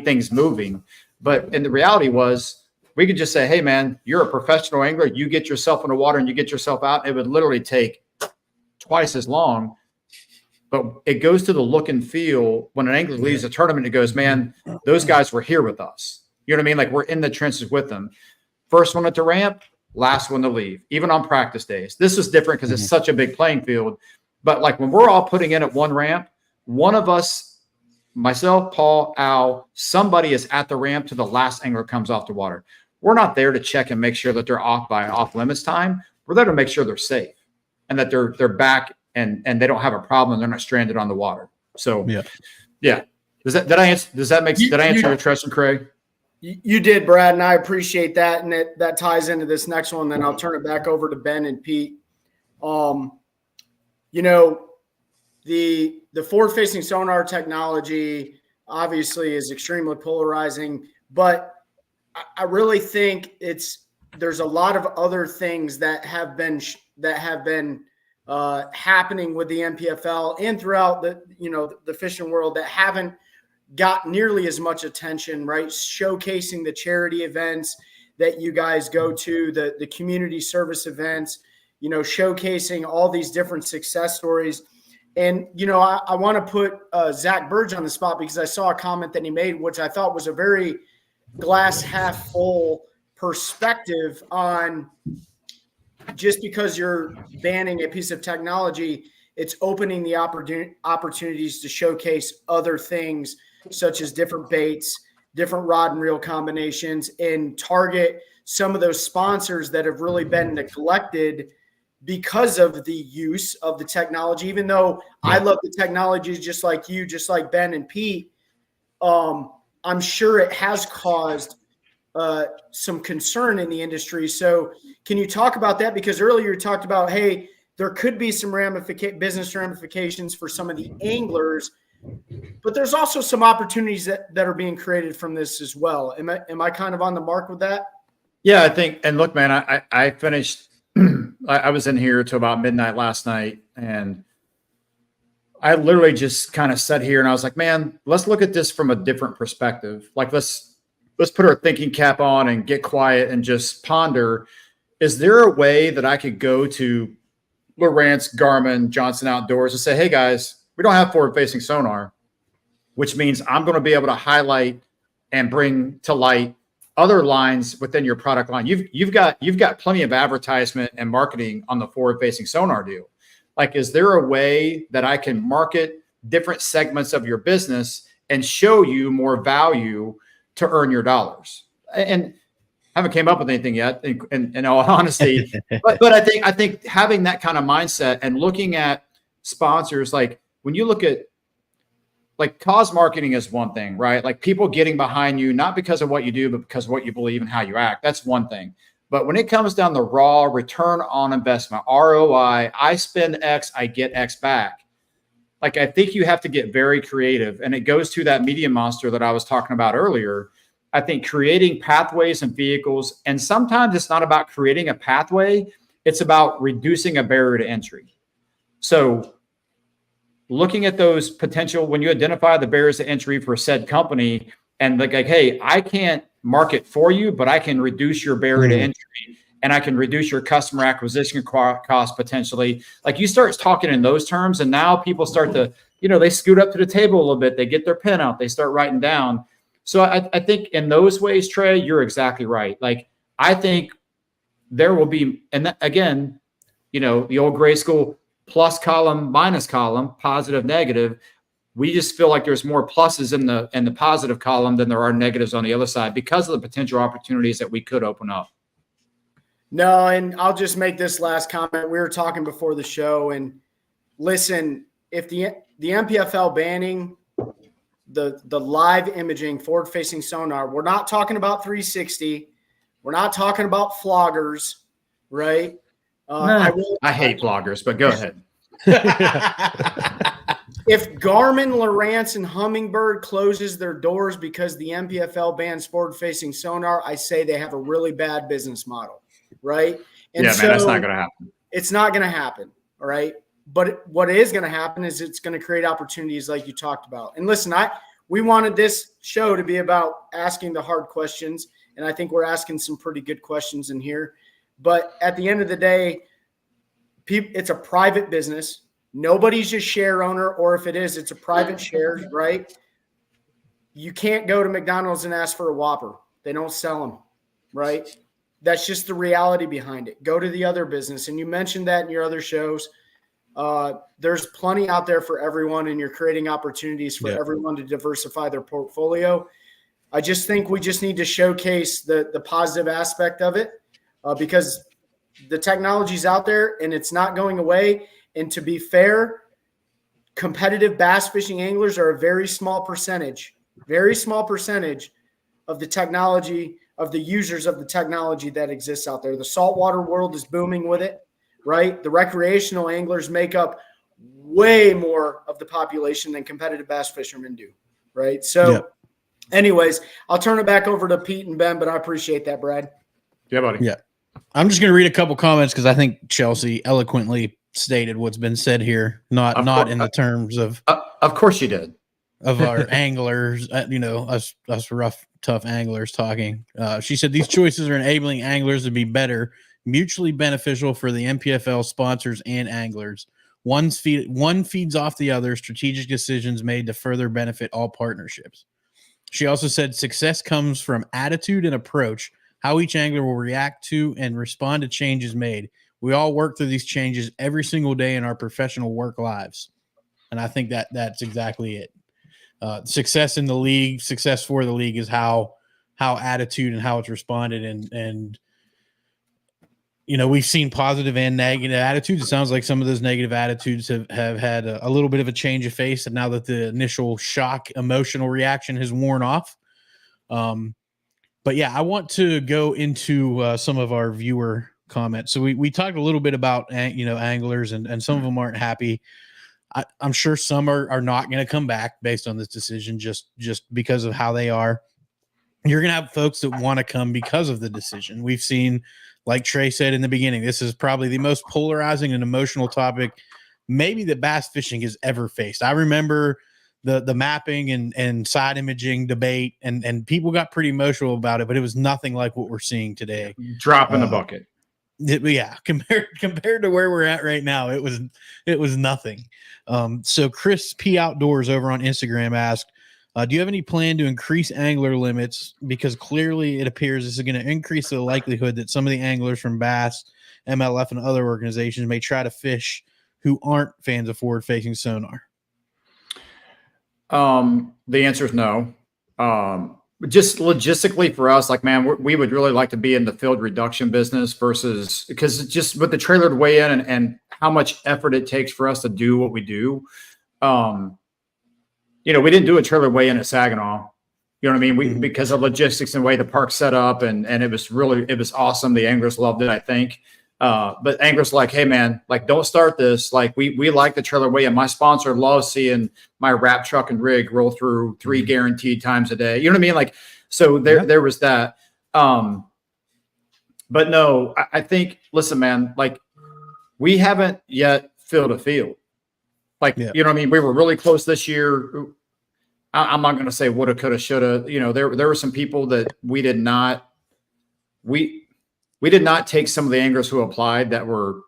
Speaker 5: things moving. But in the reality was we could just say, hey man, you're a professional angler. You get yourself in the water and you get yourself out. It would literally take twice as long. But it goes to the look and feel when an angler leaves a tournament, it goes, man, those guys were here with us. You know what I mean? Like, we're in the trenches with them. First one at the ramp, last one to leave, even on practice days. This is different because it's such a big playing field. But like when we're all putting in at one ramp, one of us, myself, Paul, Al, somebody is at the ramp till the last angler comes off the water. We're not there to check and make sure that they're off by off limits time. We're there to make sure they're safe and that they're back and they don't have a problem. They're not stranded on the water. So yeah. Did I answer your question, Craig?
Speaker 6: You did, Brad, and I appreciate that. And that ties into this next one. Then I'll turn it back over to Ben and Pete. You know, the forward-facing sonar technology obviously is extremely polarizing, but I really think there's a lot of other things that have been happening with the NPFL and throughout the fishing world that haven't got nearly as much attention, right? Showcasing the charity events that you guys go to, the community service events, showcasing all these different success stories. And, I want to put Zach Burge on the spot because I saw a comment that he made, which I thought was a very glass half full perspective on just because you're banning a piece of technology, it's opening the opportunities to showcase other things such as different baits, different rod and reel combinations, and target some of those sponsors that have really been neglected because of the use of the technology. Even though I love the technologies just like you, just like Ben and Pete, I'm sure it has caused some concern in the industry. So can you talk about that? Because earlier you talked about, hey, there could be some business ramifications for some of the anglers, but there's also some opportunities that are being created from this as well. Am I kind of on the mark with that?
Speaker 5: Yeah, I think, and look, man, I finished, I was in here till about midnight last night, and I literally just kind of sat here and I was like, man, let's look at this from a different perspective. Like, let's put our thinking cap on and get quiet and just ponder. Is there a way that I could go to Lowrance, Garmin, Johnson Outdoors and say, hey guys, we don't have forward-facing sonar, which means I'm going to be able to highlight and bring to light other lines within your product line. You've got plenty of advertisement and marketing on the forward-facing sonar deal. Like, is there a way that I can market different segments of your business and show you more value to earn your dollars? And I haven't came up with anything yet, in all honesty. but I think having that kind of mindset and looking at sponsors, like when you look at, like, cause marketing is one thing, right? Like people getting behind you, not because of what you do, but because of what you believe and how you act. That's one thing. But when it comes down to raw return on investment, ROI, I spend X, I get X back. Like, I think you have to get very creative. And it goes to that media monster that I was talking about earlier. I think creating pathways and vehicles, and sometimes it's not about creating a pathway, it's about reducing a barrier to entry. So looking at those potential, when you identify the barriers to entry for said company, and like, hey, I can't market for you, but I can reduce your barrier to entry, and I can reduce your customer acquisition cost potentially. Like, you start talking in those terms, and now people start to, they scoot up to the table a little bit. They get their pen out, they start writing down. So I think in those ways, Trey, you're exactly right. Like, I think there will be, and again, the old gray school, plus column, minus column, positive, negative. We just feel like there's more pluses in the positive column than there are negatives on the other side because of the potential opportunities that we could open up.
Speaker 6: No, and I'll just make this last comment. We were talking before the show, and listen, if the NPFL banning the live imaging forward-facing sonar, we're not talking about 360. We're not talking about floggers, right?
Speaker 5: I hate bloggers, but go ahead.
Speaker 6: If Garmin, Lowrance, and Humminbird closes their doors because the NPFL bans forward-facing sonar, I say they have a really bad business model, right? And
Speaker 5: man, that's not going to happen.
Speaker 6: It's not going to happen, all right? But what is going to happen is it's going to create opportunities like you talked about. And listen, we wanted this show to be about asking the hard questions, and I think we're asking some pretty good questions in here. But at the end of the day, it's a private business. Nobody's a share owner, or if it is, it's a private share, right? You can't go to McDonald's and ask for a Whopper. They don't sell them, right? That's just the reality behind it. Go to the other business. And you mentioned that in your other shows. There's plenty out there for everyone, and you're creating opportunities for everyone to diversify their portfolio. I just think we just need to showcase the positive aspect of it because the technology's out there and it's not going away. And to be fair, competitive bass fishing anglers are a very small percentage of the technology, of the users of the technology that exists out there. The saltwater world is booming with it, right? The recreational anglers make up way more of the population than competitive bass fishermen do, right? So Anyways, I'll turn it back over to Pete and Ben, but I appreciate that, Brad.
Speaker 5: Yeah, buddy.
Speaker 3: Yeah. I'm just going to read a couple comments because I think Chelsea eloquently stated what's been said here, not in the terms of
Speaker 5: course you did.
Speaker 3: Of our anglers, us rough, tough anglers talking. She said these choices are enabling anglers to be better, mutually beneficial for the NPFL sponsors and anglers. One feeds off the other, strategic decisions made to further benefit all partnerships. She also said success comes from attitude and approach, how each angler will react to and respond to changes made. We all work through these changes every single day in our professional work lives. And I think that's exactly it. Success in the league, success for the league is how attitude and how it's responded. And we've seen positive and negative attitudes. It sounds like some of those negative attitudes have had a little bit of a change of face. And now that the initial shock emotional reaction has worn off. But yeah, I want to go into some of our viewer comments. So we talked a little bit about, anglers and some of them aren't happy. I'm sure some are not going to come back based on this decision, just because of how they are. You're going to have folks that want to come because of the decision. We've seen, like Trey said in the beginning, this is probably the most polarizing and emotional topic maybe that bass fishing has ever faced. I remember the mapping and side imaging debate, and people got pretty emotional about it, but it was nothing like what we're seeing today.
Speaker 5: Drop in the bucket.
Speaker 3: Compared to where we're at right now, it was nothing. So Chris P Outdoors over on Instagram asked, do you have any plan to increase angler limits? Because clearly it appears this is going to increase the likelihood that some of the anglers from Bass, MLF, and other organizations may try to fish who aren't fans of forward-facing sonar.
Speaker 5: The answer is no. Just logistically for us, like, man, we would really like to be in the field reduction business versus, because just with the trailered weigh-in and how much effort it takes for us to do what we do. We didn't do a trailer weigh-in at Saginaw. You know what I mean? Because of logistics and the way the park's set up, and it was awesome. The anglers loved it, I think. But anglers like, hey man, like, don't start this. Like, we like the trailer weigh-in. My sponsor loves seeing my wrap truck and rig roll through 3 guaranteed times a day. You know what I mean? Like, so there was that. But no, I think, listen, man, like, we haven't yet filled a field. Like, you know what I mean? We were really close this year. I'm not going to say woulda, coulda, shoulda. There were some people that we did not take some of the anglers who applied that were,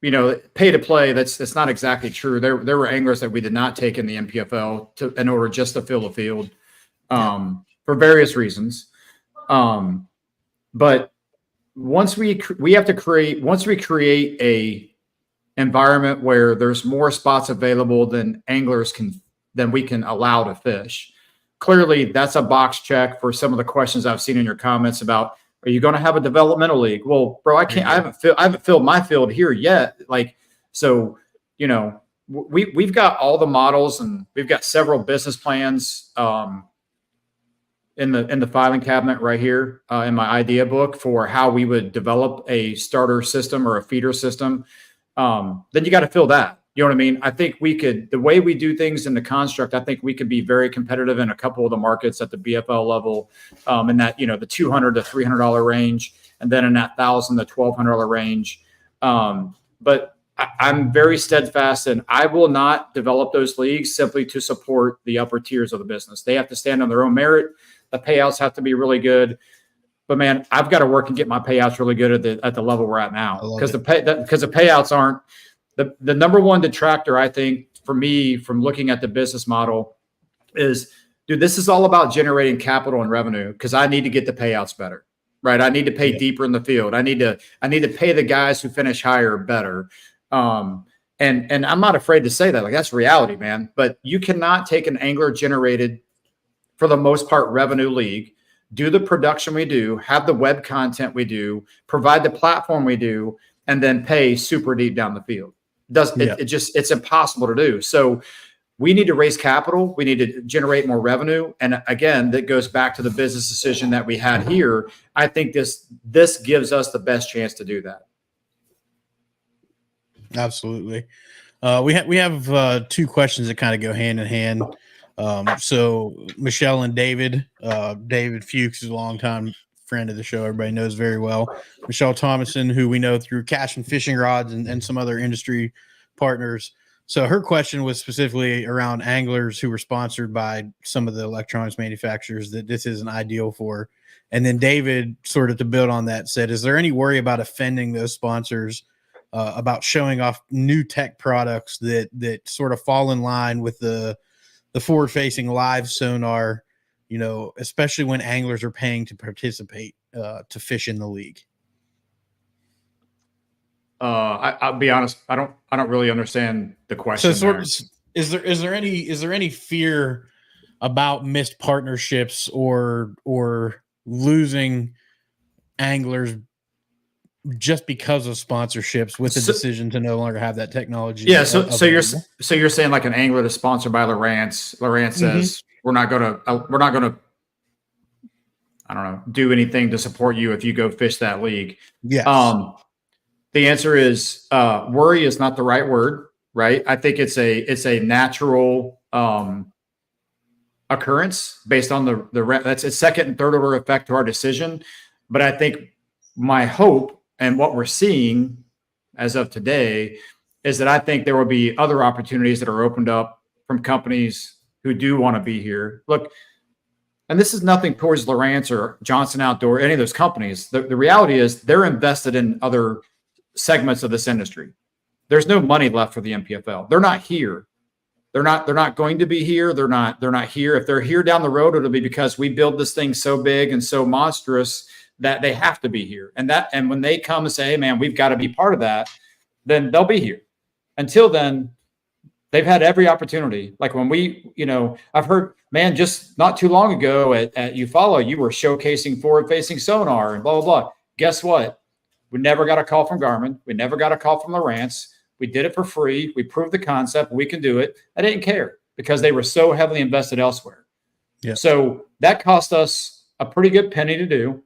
Speaker 5: pay to play. That's not exactly true. There were anglers that we did not take in the NPFL in order just to fill the field for various reasons. But once we create a environment where there's more spots available than we can allow to fish. Clearly, that's a box check for some of the questions I've seen in your comments about, are you going to have a developmental league? Well, bro, I haven't filled my field here yet. Like, so, we've got all the models and we've got several business plans in the filing cabinet right here in my idea book for how we would develop a starter system or a feeder system. Then you got to fill that. You know what I mean? I think the way we do things in the construct, I think we could be very competitive in a couple of the markets at the BFL level, in that, the $200 to $300 range, and then in that $1,000 to $1,200 range. But I'm very steadfast, and I will not develop those leagues simply to support the upper tiers of the business. They have to stand on their own merit. The payouts have to be really good. But man, I've got to work and get my payouts really good at the level we're at now, because the payouts aren't the number one detractor. I think for me, from looking at the business model, is, dude, this is all about generating capital and revenue, because I need to get the payouts better, right? I need to pay deeper in the field. I need to pay the guys who finish higher better. And I'm not afraid to say that, like, that's reality, man. But you cannot take an angler generated, for the most part, revenue league, do the production we do, have the web content we do, provide the platform we do, and then pay super deep down the field. It's impossible to do. So we need to raise capital. We need to generate more revenue. And again, that goes back to the business decision that we had here. I think this gives us the best chance to do that.
Speaker 3: Absolutely. We have 2 questions that kind of go hand in hand. So Michelle and David, David Fuchs is a longtime friend of the show. Everybody knows very well. Michelle Thomason, who we know through Cash and Fishing Rods and some other industry partners. So her question was specifically around anglers who were sponsored by some of the electronics manufacturers that this isn't ideal for. And then David, sort of to build on that, said, is there any worry about offending those sponsors about showing off new tech products that sort of fall in line with the forward-facing live sonar, you know, especially when anglers are paying to participate to fish in the league?
Speaker 5: I'll be honest. I don't really understand the question.
Speaker 3: So is there any fear about missed partnerships or losing anglers just because of sponsorships with the decision to no longer have that technology?
Speaker 5: Yeah. So you're saying like an angler that's sponsored by Lowrance. Lowrance says we're not gonna I don't know, do anything to support you if you go fish that league.
Speaker 3: Yes.
Speaker 5: The answer is worry is not the right word, right? I think it's a natural occurrence based on that's a second and third order effect to our decision. But I think my hope and what we're seeing as of today is that I think there will be other opportunities that are opened up from companies who do want to be here. Look, and this is nothing towards Lowrance or Johnson Outdoor, any of those companies. The reality is they're invested in other segments of this industry. There's no money left for the NPFL. They're not here. They're not going to be here. They're not here. If they're here down the road, it'll be because we build this thing so big and so monstrous that they have to be here. And when they come and say, hey man, we've got to be part of that, then they'll be here. Until then, they've had every opportunity. Like when I've heard, man, just not too long ago at Eufaula, you were showcasing forward-facing sonar and blah, blah, blah. Guess what? We never got a call from Garmin. We never got a call from Lowrance. We did it for free. We proved the concept. We can do it. I didn't care because they were so heavily invested elsewhere. Yeah. So that cost us a pretty good penny to do.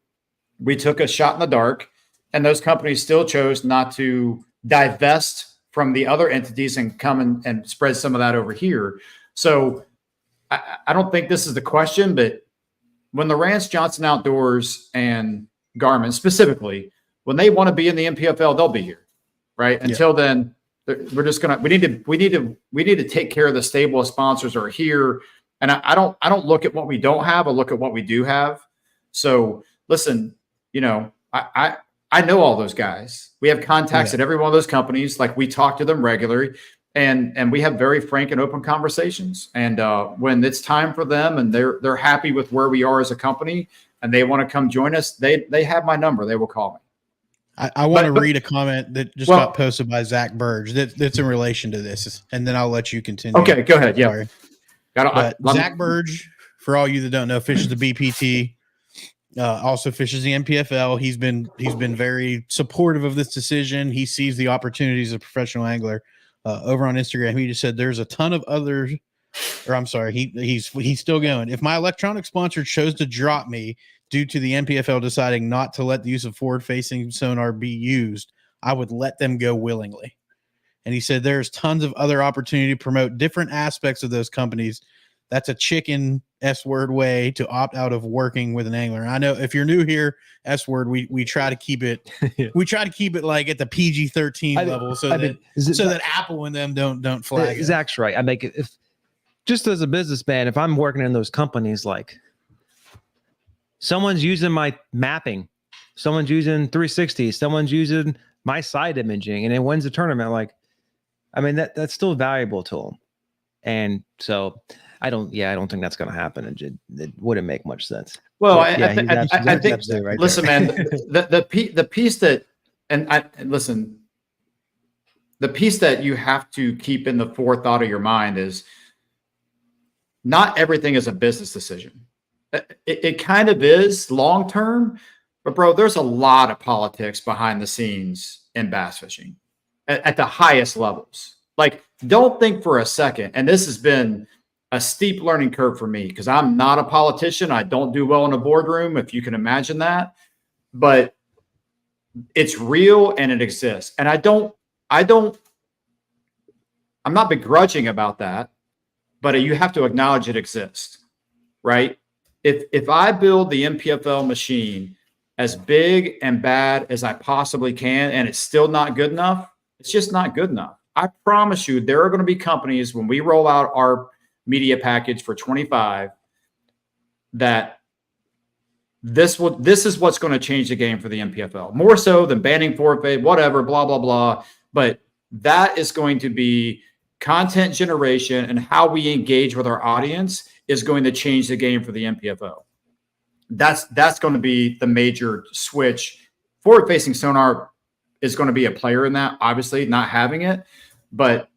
Speaker 5: We took a shot in the dark, and those companies still chose not to divest from the other entities and come and spread some of that over here. So I don't think this is the question, but when Lowrance, Johnson Outdoors, and Garmin specifically, when they want to be in the NPFL, they'll be here, right? Until then, we're just we need to take care of the stable of sponsors who are here. And I don't look at what we don't have. I look at what we do have. So listen, I know all those guys. We have contacts at every one of those companies. Like we talk to them regularly, and we have very frank and open conversations. And when it's time for them and they're happy with where we are as a company and they want to come join us, they have my number. They will call me.
Speaker 3: I want to read a comment that just got posted by Zach Burge that's in relation to this, and then I'll let you continue.
Speaker 5: Okay, go ahead. Yeah.
Speaker 3: Zach Burge, for all you that don't know, fishes the BPT, also fishes the NPFL. He's been very supportive of this decision. He sees the opportunities as a professional angler. Over on Instagram, he just said there's a ton of others. Or I'm sorry, he's still going. If my electronic sponsor chose to drop me due to the NPFL deciding not to let the use of forward-facing sonar be used, I would let them go willingly. And he said there's tons of other opportunity to promote different aspects of those companies. That's a chicken S-word way to opt out of working with an angler. And I know if you're new here, S-word, we try to keep it we try to keep it like at the PG-13 level so that Apple and them don't flag.
Speaker 4: Zach's right. I make it just as a businessman, if I'm working in those companies, like someone's using my mapping, someone's using 360, someone's using my side imaging, and it wins the tournament. Like, I mean, that's still valuable to them. And so I don't think that's going to happen. It wouldn't make much sense.
Speaker 5: Well,
Speaker 4: I
Speaker 5: think,
Speaker 4: right
Speaker 5: listen,
Speaker 4: there.
Speaker 5: man, the piece that, listen, the piece that you have to keep in the forethought of your mind is not everything is a business decision. It kind of is long term, but bro, there's a lot of politics behind the scenes in bass fishing at the highest levels. Like, don't think for a second, and this has been a steep learning curve for me because I'm not a politician. I don't do well in a boardroom, if you can imagine that, but it's real and it exists. And I'm not begrudging about that, but you have to acknowledge it exists, right? If I build the NPFL machine as big and bad as I possibly can, and it's still not good enough, it's just not good enough. I promise you, there are going to be companies when we roll out our media package for 25 that this is what's going to change the game for the NPFL, more so than banning forfeit, whatever, blah, blah, blah. But that is going to be content generation, and how we engage with our audience is going to change the game for the NPFL. That's going to be the major switch. Forward-facing sonar is going to be a player in that, obviously, not having it. But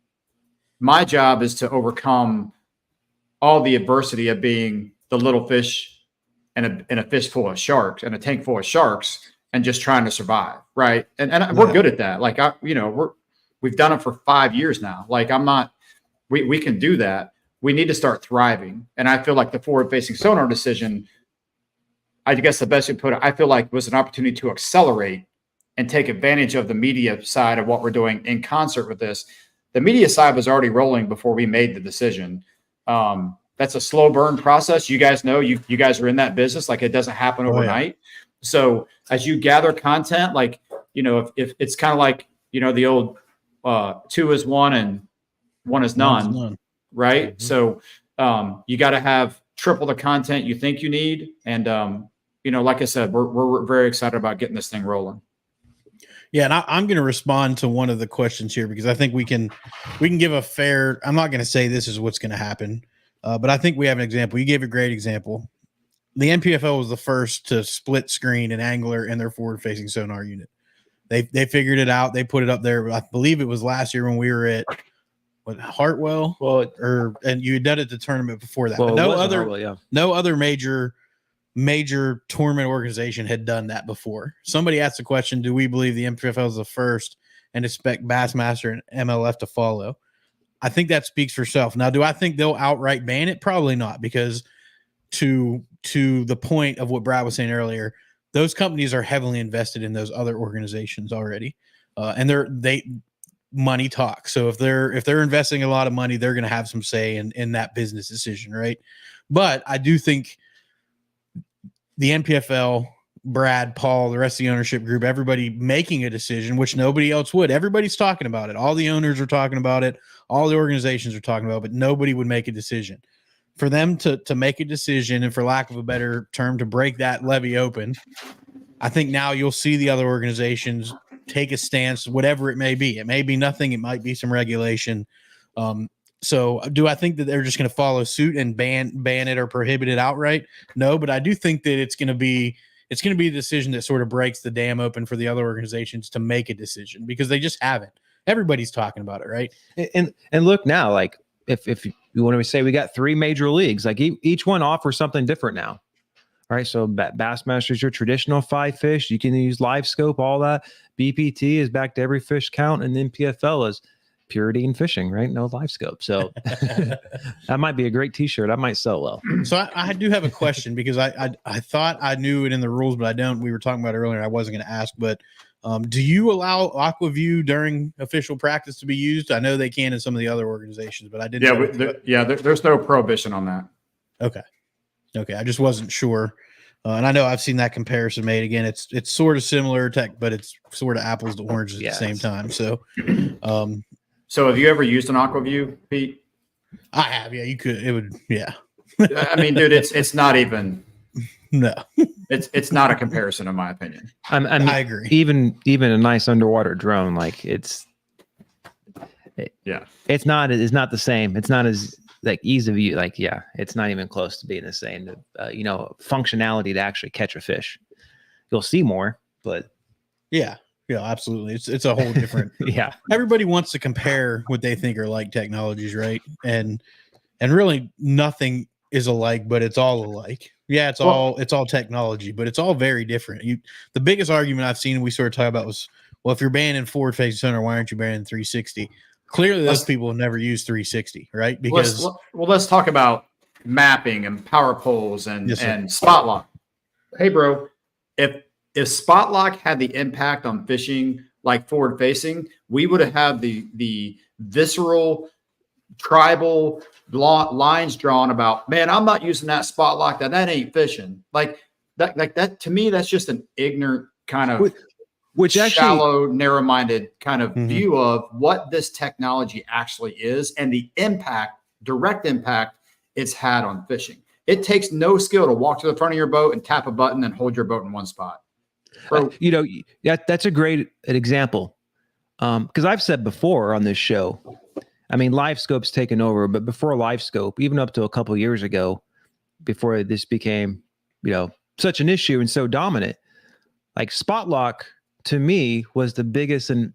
Speaker 5: my job is to overcome all the adversity of being the little fish in a fish full of sharks, and a tank full of sharks, and just trying to survive, right? And we're good at that. Like, we've done it for 5 years now. Like, we can do that. We need to start thriving. And I feel like the forward-facing sonar decision, I guess the best way to put it, I feel like was an opportunity to accelerate and take advantage of the media side of what we're doing in concert with this. The media side was already rolling before we made the decision. That's a slow burn process. You guys know, you guys are in that business. Like, it doesn't happen overnight. Yeah. So as you gather content, like, if it's kind of like, the old 2 is 1 and 1 is none. Right. Mm-hmm. So you got to have triple the content you think you need. And, like I said, we're very excited about getting this thing rolling.
Speaker 3: Yeah, and I'm going to respond to one of the questions here, because I think we can give a fair. I'm not going to say this is what's going to happen, but I think we have an example. You gave a great example. The NPFL was the first to split screen an angler in their forward-facing sonar unit. They figured it out. They put it up there. I believe it was last year when we were at Hartwell. And you had done it at the tournament before that. Well, but no other major tournament organization had done that before. Somebody asked the question, do we believe the NPFL is the first and expect Bassmaster and MLF to follow? I think that speaks for itself. Now, do I think they'll outright ban it? Probably not, because to the point of what Brad was saying earlier, those companies are heavily invested in those other organizations already. And money talks. So if they're investing a lot of money, they're going to have some say in that business decision, right? But I do think the NPFL, Brad, Paul, the rest of the ownership group, everybody making a decision, which nobody else would. Everybody's talking about it. All the owners are talking about it. All the organizations are talking about it, but nobody would make a decision. For them to make a decision, and for lack of a better term, to break that levee open, I think now you'll see the other organizations take a stance, whatever it may be. It may be nothing. It might be some regulation. So do I think that they're just going to follow suit and ban it or prohibit it outright? No, but I do think that it's going to be a decision that sort of breaks the dam open for the other organizations to make a decision, because they just haven't. Everybody's talking about it, right?
Speaker 4: And look now, like if you want to say we got 3 major leagues, like each one offers something different now. All right, so Bassmaster is your traditional 5 fish. You can use Livescope, all that. BPT is back to every fish count, and then PFL is purity in fishing, right? No Livescope. So that might be a great T-shirt. I might sell well.
Speaker 3: So I do have a question, because I thought I knew it in the rules, but I don't. We were talking about it earlier. I wasn't going to ask, but do you allow AquaView during official practice to be used? I know they can in some of the other organizations, but I didn't.
Speaker 5: There's no prohibition on that.
Speaker 3: Okay. I just wasn't sure. And I know I've seen that comparison made. Again, it's sort of similar tech, but it's sort of apples to oranges at the same time. So,
Speaker 5: so have you ever used an AquaView, Pete?
Speaker 3: I have. Yeah, you could. It would. Yeah.
Speaker 5: I mean, dude, it's not even.
Speaker 3: No.
Speaker 5: It's not a comparison, in my opinion.
Speaker 3: I agree.
Speaker 4: Even a nice underwater drone, like it's not the same. It's not as like ease of use. Like, it's not even close to being the same. Functionality to actually catch a fish. You'll see more, but
Speaker 3: yeah, absolutely. It's a whole different.
Speaker 4: Yeah.
Speaker 3: Everybody wants to compare what they think are like technologies, right? And really nothing is alike, but it's all alike. Yeah, it's all technology, but it's all very different. The biggest argument I've seen, we sort of talk about, was, well, if you're banning forward-facing sonar, why aren't you banning 360? Clearly, those people have never used 360, right? Because
Speaker 5: let's talk about mapping and power poles and spot lock. Hey, bro, if spot lock had the impact on fishing like forward-facing, we would have had the visceral, tribal, lines drawn about, man, I'm not using that spot lock. That ain't fishing. Like that to me, that's just an ignorant kind of
Speaker 4: which
Speaker 5: shallow, narrow-minded kind of view of what this technology actually is and the direct impact it's had on fishing. It takes no skill to walk to the front of your boat and tap a button and hold your boat in one spot. Bro,
Speaker 4: that's a great example. Because I've said before on this show, I mean, Livescope's taken over, but before Livescope, even up to a couple of years ago, before this became, such an issue and so dominant, like spot lock to me was the biggest and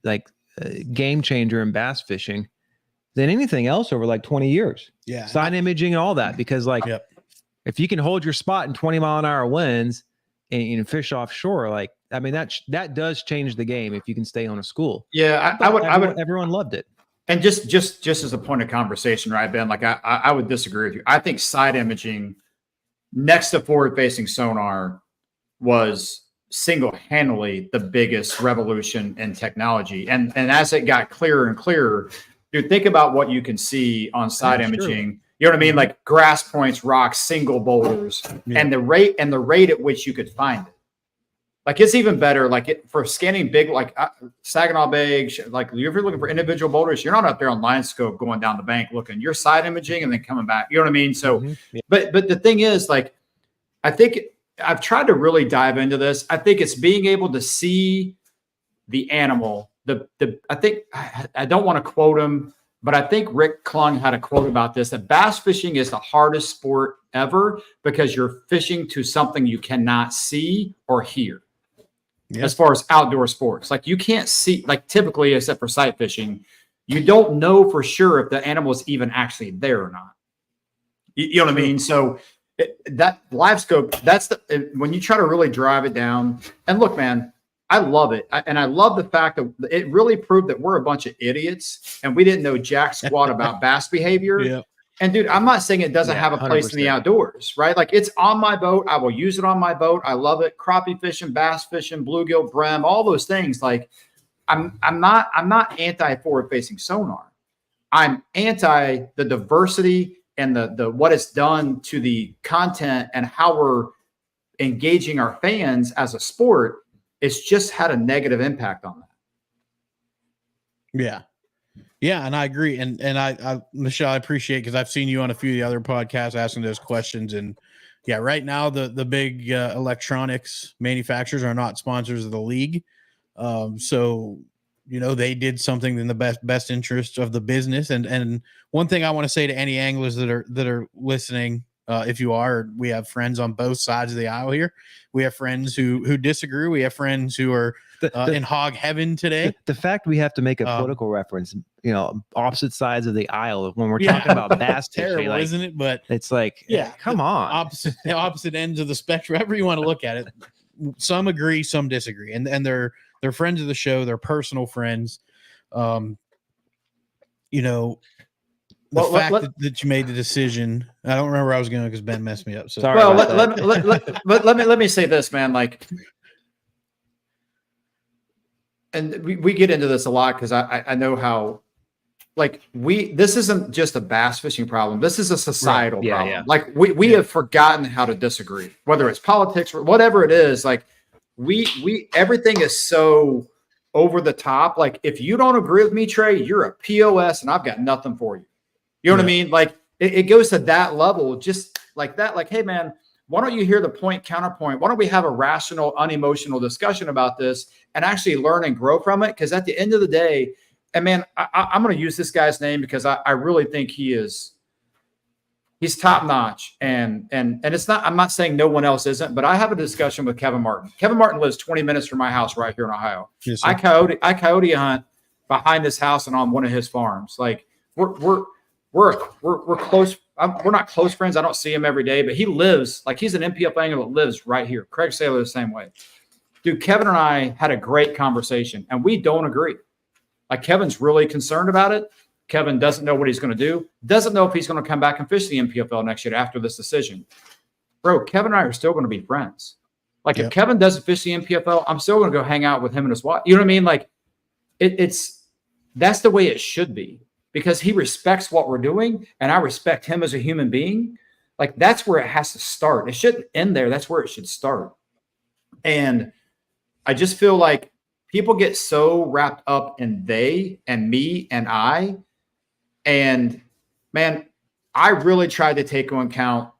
Speaker 4: game changer in bass fishing than anything else over like 20 years.
Speaker 3: Yeah.
Speaker 4: Side imaging and all that, because if you can hold your spot in 20-mile-an-hour winds and fish offshore, that does change the game if you can stay on a school.
Speaker 5: Yeah,
Speaker 4: everyone loved it.
Speaker 5: And just as a point of conversation, right, Ben? Like I would disagree with you. I think side imaging next to forward-facing sonar was single-handedly the biggest revolution in technology. And as it got clearer and clearer, dude, think about what you can see on side imaging. True. You know what I mean? Like grass points, rocks, single boulders, and the rate at which you could find it. Like it's even better. Like for scanning big, like Saginaw Bay, like if you're looking for individual boulders, you're not up there on Livescope going down the bank looking. You're side imaging and then coming back. You know what I mean? So, but the thing is, like, I think I've tried to really dive into this. I think it's being able to see the animal. I think I don't want to quote him, but I think Rick Klung had a quote about this, that bass fishing is the hardest sport ever because you're fishing to something you cannot see or hear. As far as outdoor sports, like you can't see, like typically, except for sight fishing, you don't know for sure if the animal is even actually there or not. You know what I mean? So that Livescope, when you try to really drive it down. And look, man, I love it. And I love the fact that it really proved that we're a bunch of idiots and we didn't know jack squat about bass behavior. Yeah. And dude, I'm not saying it doesn't have a place 100%. In the outdoors, right? Like it's on my boat. I will use it on my boat. I love it. Crappie fishing, bass fishing, bluegill, brim, all those things. Like I'm not anti forward facing sonar. I'm anti the diversity and the what it's done to the content and how we're engaging our fans as a sport. It's just had a negative impact on that.
Speaker 3: Yeah. Yeah, and I agree. And I Michelle, I appreciate, because I've seen you on a few of the other podcasts asking those questions. And yeah, right now the big electronics manufacturers are not sponsors of the league. So they did something in the best interest of the business. And one thing I want to say to any anglers that are listening, if you are, we have friends on both sides of the aisle here. We have friends who disagree. We have friends who are in hog heaven today.
Speaker 4: The fact we have to make a political reference, opposite sides of the aisle when we're talking about bass
Speaker 3: terrible,
Speaker 4: fishing,
Speaker 3: isn't it? But
Speaker 4: it's like, come on,
Speaker 3: opposite ends of the spectrum. However you want to look at it. Some agree, some disagree, and they're friends of the show. They're personal friends. The fact that you made the decision, I don't remember where I was going because Ben messed me up. So
Speaker 5: sorry. Well, let me say this, man. Like, and we get into this a lot because I know how, like, this isn't just a bass fishing problem. This is a societal problem. Yeah. Like we have forgotten how to disagree, whether it's politics or whatever it is. Like we everything is so over the top. Like if you don't agree with me, Trey, you're a POS and I've got nothing for you. You know what I mean? Like it goes to that level, just like that. Like, hey man, why don't you hear the point counterpoint? Why don't we have a rational, unemotional discussion about this and actually learn and grow from it? Because at the end of the day, and man, I'm going to use this guy's name because I really think he's top notch. And it's not, I'm not saying no one else isn't, but I have a discussion with Kevin Martin. Kevin Martin lives 20 minutes from my house right here in Ohio. Yes, I coyote hunt behind this house and on one of his farms. Like we're close. We're not close friends. I don't see him every day, but he lives, like he's an NPFL angler that lives right here. Craig Saylor the same way. Dude, Kevin and I had a great conversation and we don't agree. Like Kevin's really concerned about it. Kevin doesn't know what he's going to do. Doesn't know if he's going to come back and fish the NPFL next year after this decision. Bro, Kevin and I are still going to be friends. Like if Kevin doesn't fish the NPFL, I'm still going to go hang out with him and his wife. You know what I mean? Like that's the way it should be. because he respects what we're doing and I respect him as a human being. Like, that's where it has to start. It shouldn't end there. That's where it should start. And I just feel like people get so wrapped up in they and me and I. And man, I really tried to take into account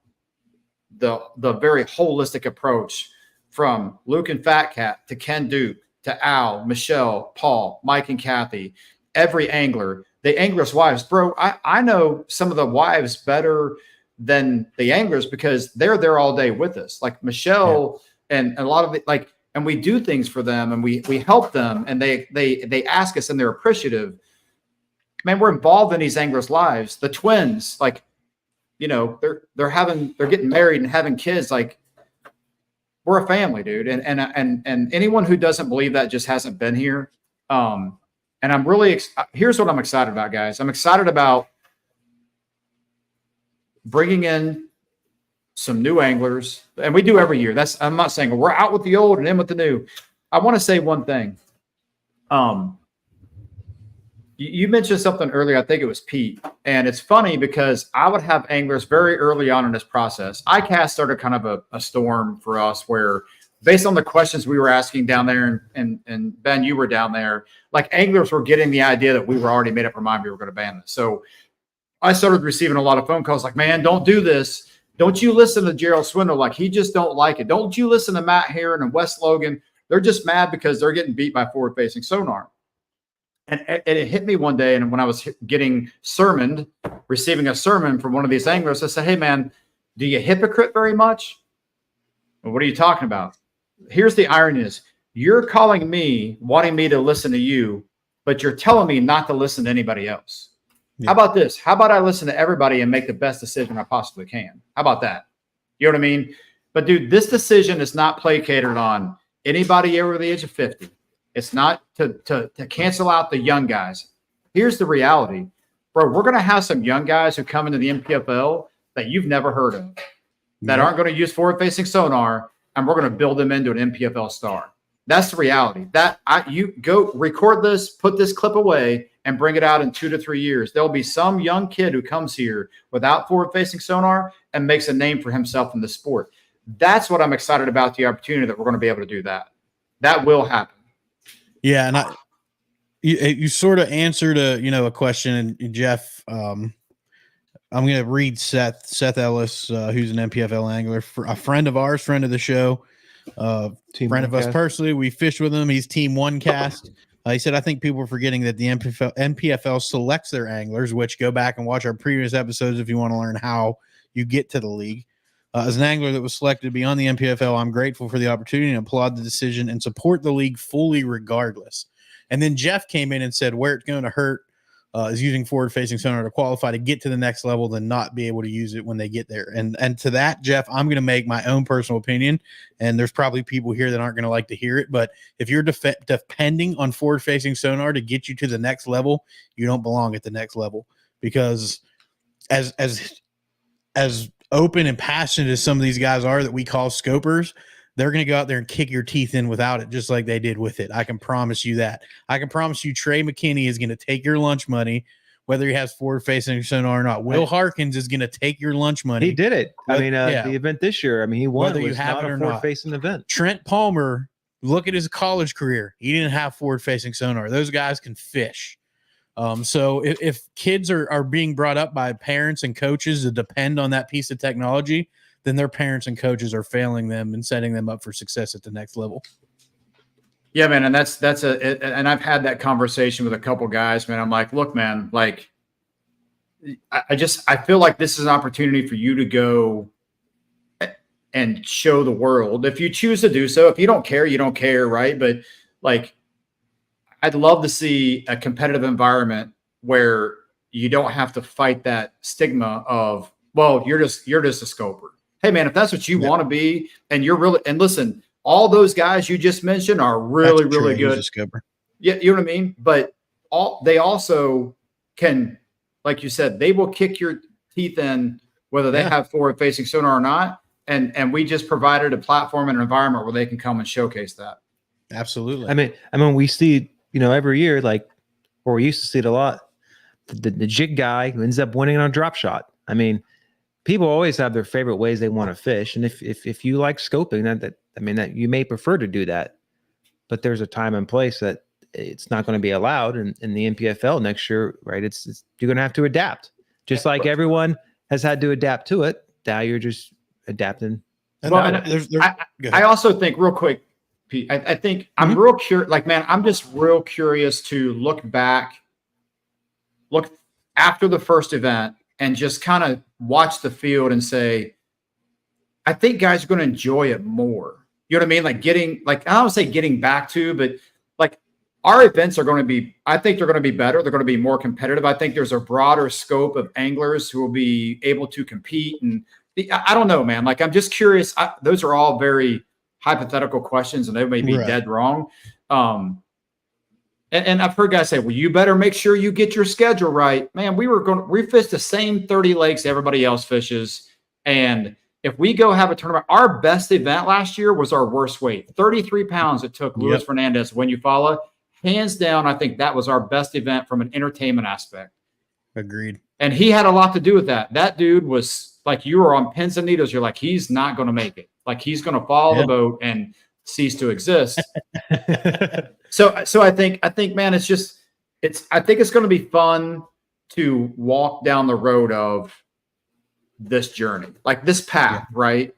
Speaker 5: the very holistic approach from Luke and Fat Cat to Ken Duke to Al, Michelle, Paul, Mike and Kathy, every angler, the anglers' wives. Bro, I know some of the wives better than the anglers because they're there all day with us. Like Michelle and a lot of it, like, and we do things for them and we help them and they ask us and they're appreciative. Man, we're involved in these anglers' lives. The twins, like, you know, they're getting married and having kids. Like, we're a family, dude. And anyone who doesn't believe that just hasn't been here. And I'm really, here's what I'm excited about, guys. I'm excited about bringing in some new anglers, and we do every year. I'm not saying we're out with the old and in with the new. I want to say one thing. You mentioned something earlier. I think it was Pete. And it's funny because I would have anglers very early on in this process. ICAST started kind of a storm for us where, based on the questions we were asking down there, and Ben, you were down there, like, anglers were getting the idea that we were already made up our mind we were going to ban this. So I started receiving a lot of phone calls like, man, don't do this. Don't you listen to Gerald Swindle. Like, he just don't like it. Don't you listen to Matt Heron and Wes Logan. They're just mad because they're getting beat by forward-facing sonar. And it hit me one day, and when I was receiving a sermon from one of these anglers, I said, hey, man, do you hypocrite very much? Well, what are you talking about? Here's the irony is, you're calling me, wanting me to listen to you, but you're telling me not to listen to anybody else. Yeah. How about this? How about I listen to everybody and make the best decision I possibly can? How about that? You know what I mean? But, dude, this decision is not placated on anybody over the age of 50. It's not to cancel out the young guys. Here's the reality, bro. We're going to have some young guys who come into the NPFL that you've never heard of, that aren't going to use forward-facing sonar, and we're going to build them into an NPFL star. That's the reality. You go record this, put this clip away, and bring it out in 2 to 3 years. There'll be some young kid who comes here without forward-facing sonar and makes a name for himself in the sport. That's what I'm excited about, the opportunity that we're going to be able to do that. That will happen.
Speaker 3: Yeah, and you sort of answered a question, and Jeff. I'm going to read Seth Ellis, who's an NPFL angler, a friend of ours, friend of the show, friend of us personally. We fished with him. He's Team One Cast. He said, I think people are forgetting that the NPFL selects their anglers, which go back and watch our previous episodes if you want to learn how you get to the league. As an angler that was selected to be on the NPFL, I'm grateful for the opportunity and applaud the decision and support the league fully regardless. And then Jeff came in and said where it's going to hurt is using forward-facing sonar to qualify to get to the next level than not be able to use it when they get there. And to that, Jeff, I'm going to make my own personal opinion, and there's probably people here that aren't going to like to hear it, but if you're depending on forward-facing sonar to get you to the next level, you don't belong at the next level, because as open and passionate as some of these guys are that we call scopers, they're going to go out there and kick your teeth in without it, just like they did with it. I can promise you that. I can promise you Trey McKinney is going to take your lunch money, whether he has forward-facing sonar or not. Will Harkins is going to take your lunch money.
Speaker 4: He did it. The event this year, I mean, he won.
Speaker 3: Whether you have it or not.
Speaker 4: Forward-facing event.
Speaker 3: Trent Palmer, look at his college career. He didn't have forward-facing sonar. Those guys can fish. So if kids are being brought up by parents and coaches to depend on that piece of technology, then their parents and coaches are failing them and setting them up for success at the next level.
Speaker 5: Yeah, man. And and I've had that conversation with a couple guys, man. I'm like, look, man, like, I feel like this is an opportunity for you to go and show the world. If you choose to do so, if you don't care, you don't care. Right. But like, I'd love to see a competitive environment where you don't have to fight that stigma of, well, you're just a scoper. Hey, man, if that's what you want to be, and you're really, and listen, all those guys you just mentioned are really, really good. Yeah, you know what I mean? But they also can, like you said, they will kick your teeth in whether they have forward-facing sonar or not. And we just provided a platform and an environment where they can come and showcase that.
Speaker 3: Absolutely.
Speaker 4: I mean, we see, every year, like, or we used to see it a lot, the jig guy who ends up winning on a drop shot. I mean, people always have their favorite ways they want to fish, and if you like scoping, that you may prefer to do that, but there's a time and place that it's not going to be allowed in the NPFL next year, right? It's you're going to have to adapt, just like everyone has had to adapt to it. Now you're just adapting.
Speaker 5: Well, I also think real quick, Pete, I think I'm real curious. Like, man, I'm just real curious to look after the first event and just kind of watch the field and say, I think guys are going to enjoy it more. You know what I mean? Like I don't say getting back to, but like our events are going to be, I think they're going to be better. They're going to be more competitive. I think there's a broader scope of anglers who will be able to compete. And I don't know, man. Like, I'm just curious. Those are all very hypothetical questions and they may be dead wrong. And I've heard guys say, well, you better make sure you get your schedule right. Man, we fished the same 30 lakes everybody else fishes. And if we go have a tournament, our best event last year was our worst weight, 33 pounds. It took Luis Fernandez when you follow. Hands down, I think that was our best event from an entertainment aspect.
Speaker 3: Agreed.
Speaker 5: And he had a lot to do with that. That dude was like, you were on pins and needles. You're like, he's not going to make it. Like, he's going to follow the boat and cease to exist. So I think, man, I think it's going to be fun to walk down the road of this journey, like this path, right?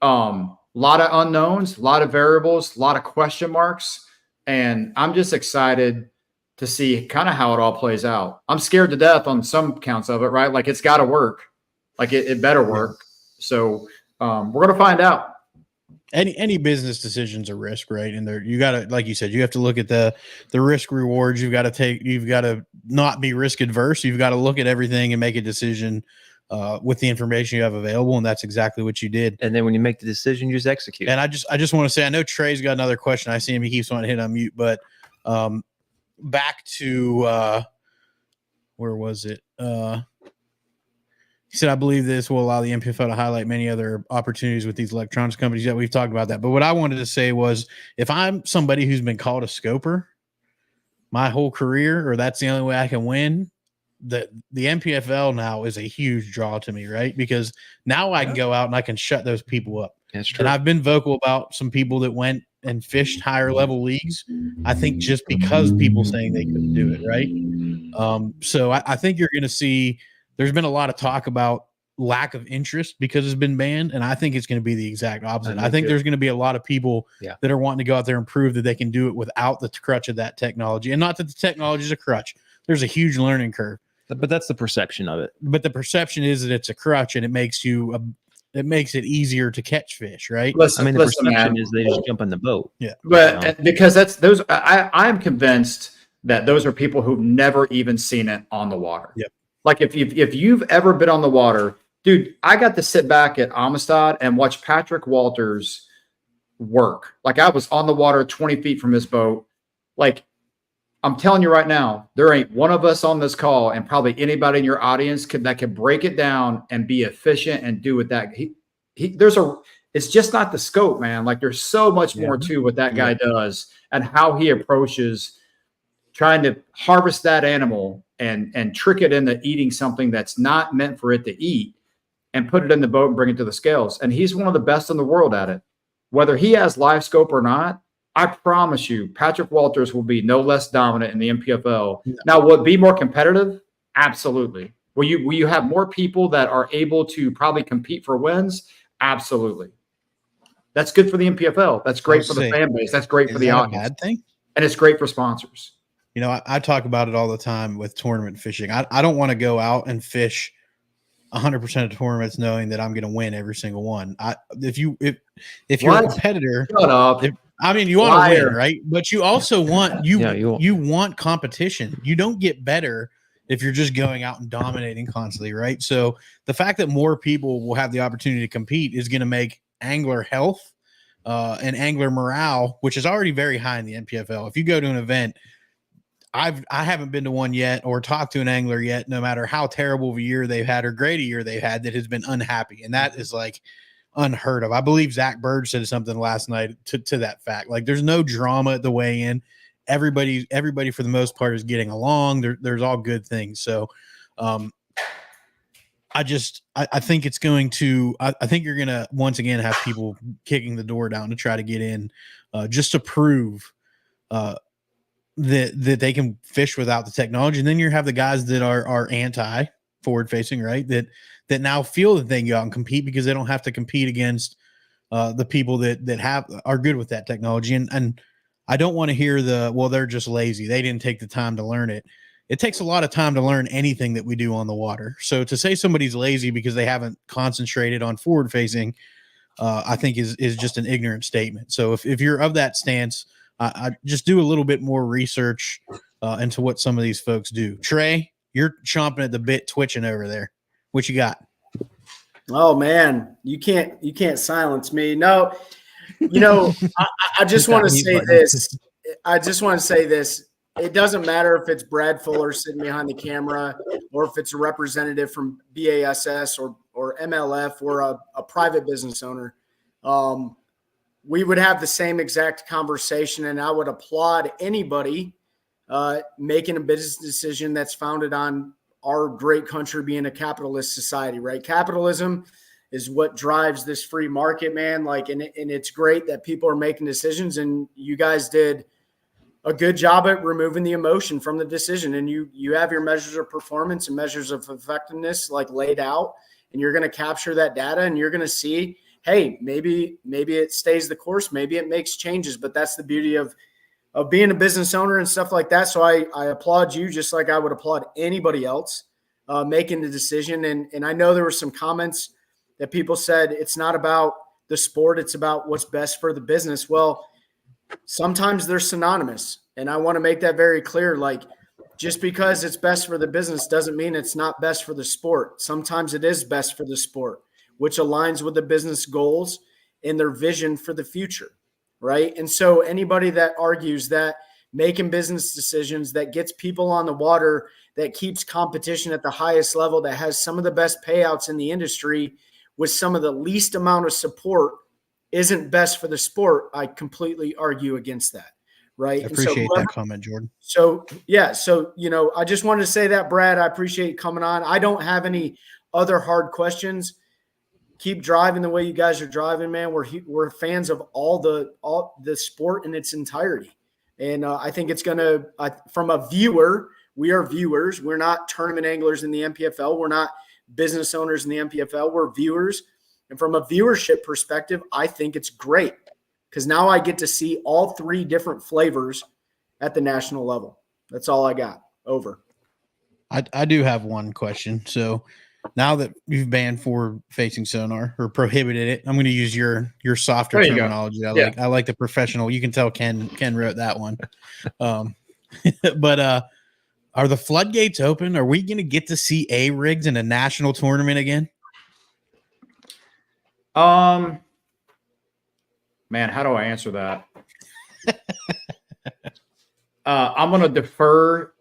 Speaker 5: A lot of unknowns, a lot of variables, a lot of question marks. And I'm just excited to see kind of how it all plays out. I'm scared to death on some counts of it, right? Like, it's got to work. Like, it better work. So we're going to find out.
Speaker 3: Any business decision's a risk, right? And there, you got to, like you said, you have to look at the risk rewards. You've got to not be risk adverse. You've got to look at everything and make a decision with the information you have available. And that's exactly what you did.
Speaker 4: And then when you make the decision, you just execute.
Speaker 3: And I just want to say, I know Trey's got another question. I see him. He keeps on hitting on mute, but back to where was it? He said, I believe this will allow the NPFL to highlight many other opportunities with these electronics companies. That we've talked about that. But what I wanted to say was, if I'm somebody who's been called a scoper my whole career, or that's the only way I can win, the NPFL now is a huge draw to me, right? Because now I can go out and I can shut those people up.
Speaker 4: That's true.
Speaker 3: And I've been vocal about some people that went and fished higher level leagues, I think, just because people saying they couldn't do it, right? So I think you're going to see, there's been a lot of talk about lack of interest because it's been banned, and I think it's going to be the exact opposite. I think there's going to be a lot of people that are wanting to go out there and prove that they can do it without the crutch of that technology. And not that the technology is a crutch. There's a huge learning curve.
Speaker 4: But that's the perception of it.
Speaker 3: But the perception is that it's a crutch, and it makes it easier to catch fish, right?
Speaker 5: Listen,
Speaker 4: the perception is they just jump in the boat.
Speaker 3: Yeah.
Speaker 5: But because I'm convinced that those are people who've never even seen it on the water.
Speaker 3: Yep.
Speaker 5: Like, if you've ever been on the water, dude, I got to sit back at Amistad and watch Patrick Walters work. Like, I was on the water 20 feet from his boat. Like, I'm telling you right now, there ain't one of us on this call, and probably anybody in your audience that could break it down and be efficient and do with that. It's just not the scope, man. Like, there's so much more to what that guy does and how he approaches trying to harvest that animal and trick it into eating something that's not meant for it to eat, and put it in the boat and bring it to the scales. And he's one of the best in the world at it. Whether he has Livescope or not, I promise you, Patrick Walters will be no less dominant in the NPFL. Now, will it be more competitive? Absolutely. Will you have more people that are able to probably compete for wins? Absolutely. That's good for the NPFL. That's great for the fan base. That's great for the audience.
Speaker 3: Bad thing?
Speaker 5: And it's great for sponsors.
Speaker 3: You know, I talk about it all the time with tournament fishing. I don't want to go out and fish 100% of tournaments knowing that I'm going to win every single one. If you're a competitor,
Speaker 5: shut up.
Speaker 3: You want to win, right? But you also want you want competition. You don't get better if you're just going out and dominating constantly, right? So the fact that more people will have the opportunity to compete is going to make angler health and angler morale, which is already very high in the NPFL. If you go to an event, I haven't been to one yet or talked to an angler yet, no matter how terrible of a year they've had or great a year they've had, that has been unhappy. And that is like unheard of. I believe Zach Bird said something last night to that fact. Like, there's no drama at the weigh-in. everybody for the most part is getting along. There's all good things. So I think it's going to, I think you're going to once again have people kicking the door down to try to get in, just to prove that they can fish without the technology. And then you have the guys that are anti forward facing, right? That now feel that they can go out and compete because they don't have to compete against the people that are good with that technology. And I don't want to hear they're just lazy. They didn't take the time to learn it. It takes a lot of time to learn anything that we do on the water. So to say somebody's lazy because they haven't concentrated on forward facing, I think is just an ignorant statement. So if you're of that stance, I just do a little bit more research into what some of these folks do. Trey, you're chomping at the bit, twitching over there. What you got?
Speaker 6: Oh man, you can't silence me. No, I just want to say this. I just want to say this. It doesn't matter if it's Brad Fuller sitting behind the camera or if it's a representative from BASS or MLF or a private business owner. We would have the same exact conversation, and I would applaud anybody making a business decision that's founded on our great country being a capitalist society, right? Capitalism is what drives this free market, man. And it's great that people are making decisions, and you guys did a good job at removing the emotion from the decision. And you have your measures of performance and measures of effectiveness laid out, and you're going to capture that data, and you're going to see, hey, maybe it stays the course, maybe it makes changes. But that's the beauty of being a business owner and stuff like that. So I applaud you, just like I would applaud anybody else making the decision. And I know there were some comments that people said it's not about the sport, it's about what's best for the business. Well, sometimes they're synonymous, and I want to make that very clear. Just because it's best for the business doesn't mean it's not best for the sport. Sometimes it is best for the sport, which aligns with the business goals and their vision for the future, right? And so anybody that argues that making business decisions that gets people on the water, that keeps competition at the highest level, that has some of the best payouts in the industry with some of the least amount of support isn't best for the sport, I completely argue against that, right?
Speaker 3: I appreciate that comment, Jordan.
Speaker 6: So, yeah. So, I just wanted to say that, Brad, I appreciate you coming on. I don't have any other hard questions. Keep driving the way you guys are driving, man. We're fans of all the sport in its entirety. And I think it's going to, from a viewer, we are viewers. We're not tournament anglers in the NPFL. We're not business owners in the NPFL. We're viewers. And from a viewership perspective, I think it's great because now I get to see all three different flavors at the national level. That's all I got. Over.
Speaker 3: I do have one question. So now that you've banned forward-facing sonar or prohibited it, I'm going to use your softer terminology. I like the professional. You can tell Ken wrote that one. But are the floodgates open? Are we going to get to see A-rigs in a national tournament again?
Speaker 5: Man, how do I answer that? I'm going to defer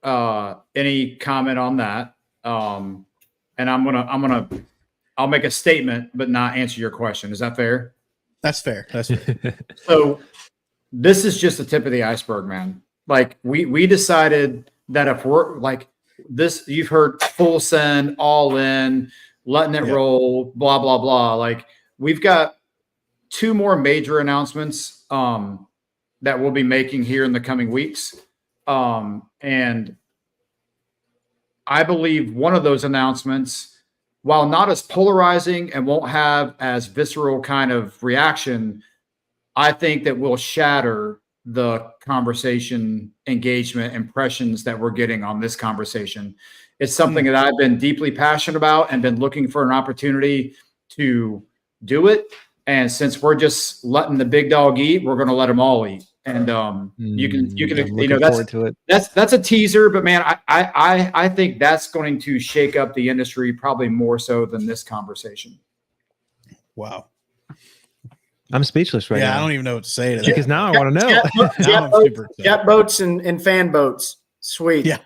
Speaker 5: any comment on that. And I'll make a statement, but not answer your question. Is that fair?
Speaker 3: That's fair. That's fair.
Speaker 5: So this is just the tip of the iceberg, man. We decided that if we're this, you've heard full send, all in, letting it roll, blah, blah, blah. We've got 2 more major announcements that we'll be making here in the coming weeks. And I believe one of those announcements, while not as polarizing and won't have as visceral kind of reaction, I think that will shatter the conversation, engagement, impressions that we're getting on this conversation. It's something that I've been deeply passionate about and been looking for an opportunity to do it. And since we're just letting the big dog eat, we're going to let them all eat. And you can that's a teaser, but man, I think that's going to shake up the industry probably more so than this conversation.
Speaker 3: Wow.
Speaker 4: I'm speechless right now.
Speaker 3: Yeah, I don't even know what to say to that.
Speaker 4: Because now I want to know.
Speaker 6: Jet boats and fan boats. Sweet.
Speaker 3: Yeah.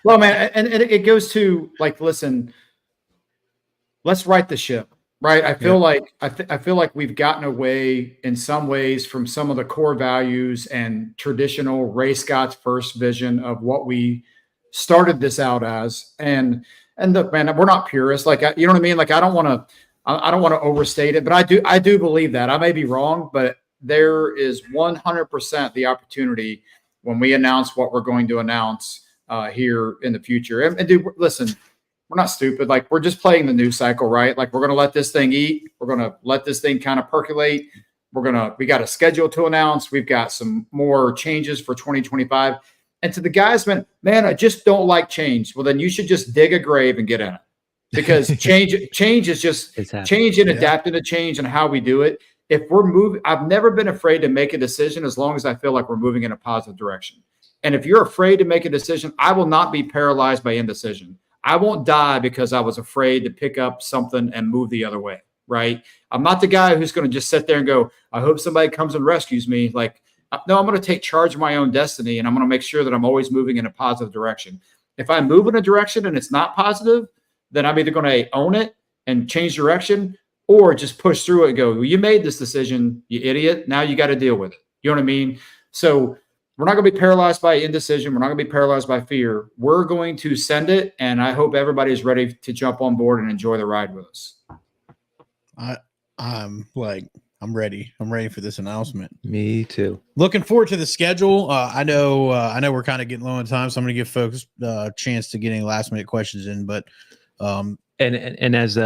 Speaker 5: Well, man, and it goes to listen, let's right the ship. Right. I feel I feel like we've gotten away in some ways from some of the core values and traditional Ray Scott's first vision of what we started this out as. And look, man, we're not purists. Like, you know what I mean? Like, I don't want to overstate it, but I do believe that. I may be wrong, but there is 100% the opportunity when we announce what we're going to announce here in the future. And dude, listen, we're not stupid. Like, we're just playing the news cycle, right? Like, we're going to let this thing eat. We're going to let this thing kind of percolate. We got a schedule to announce. We've got some more changes for 2025. And to the guys, man, I just don't like change. Well, then you should just dig a grave and get in it, because change is just change and adapting to change and how we do it. If we're moving, I've never been afraid to make a decision as long as I feel like we're moving in a positive direction. And if you're afraid to make a decision, I will not be paralyzed by indecision. I won't die because I was afraid to pick up something and move the other way, right? I'm not the guy who's going to just sit there and go, I hope somebody comes and rescues me. Like, no, I'm going to take charge of my own destiny, and I'm going to make sure that I'm always moving in a positive direction. If I move in a direction and it's not positive, then I'm either going to own it and change direction, or just push through it and go, well, you made this decision, you idiot. Now you got to deal with it. You know what I mean? So we're not going to be paralyzed by indecision. We're not going to be paralyzed by fear. We're going to send it, and I hope everybody's ready to jump on board and enjoy the ride with us.
Speaker 3: I'm ready. I'm ready for this announcement.
Speaker 4: Me too.
Speaker 3: Looking forward to the schedule. I know we're kind of getting low on time, so I'm going to give folks a chance to get any last minute questions in. But
Speaker 4: and as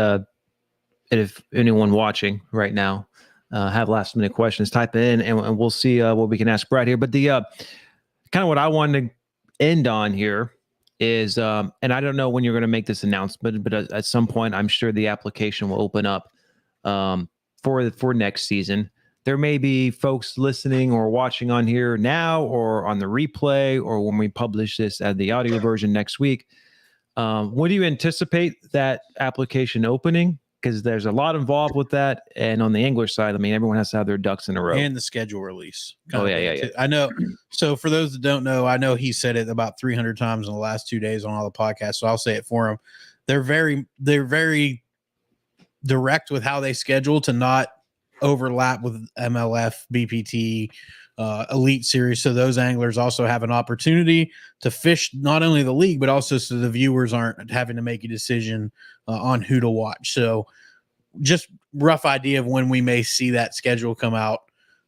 Speaker 4: if anyone watching right now have last minute questions, type in and we'll see what we can ask Brad here. But the kind of what I wanted to end on here is, and I don't know when you're going to make this announcement, but at some point, I'm sure the application will open up for next season. There may be folks listening or watching on here now or on the replay or when we publish this as the audio version next week. When do you anticipate that application opening? Because there's a lot involved with that. And on the angler side, I mean, everyone has to have their ducks in a row.
Speaker 3: And the schedule release.
Speaker 4: Yeah.
Speaker 3: I know. So for those that don't know, I know he said it about 300 times in the last 2 days on all the podcasts. So I'll say it for him. They're very direct with how they schedule to not overlap with MLF, BPT, Elite Series. So those anglers also have an opportunity to fish not only the league, but also so the viewers aren't having to make a decision on who to watch. So just rough idea of when we may see that schedule come out.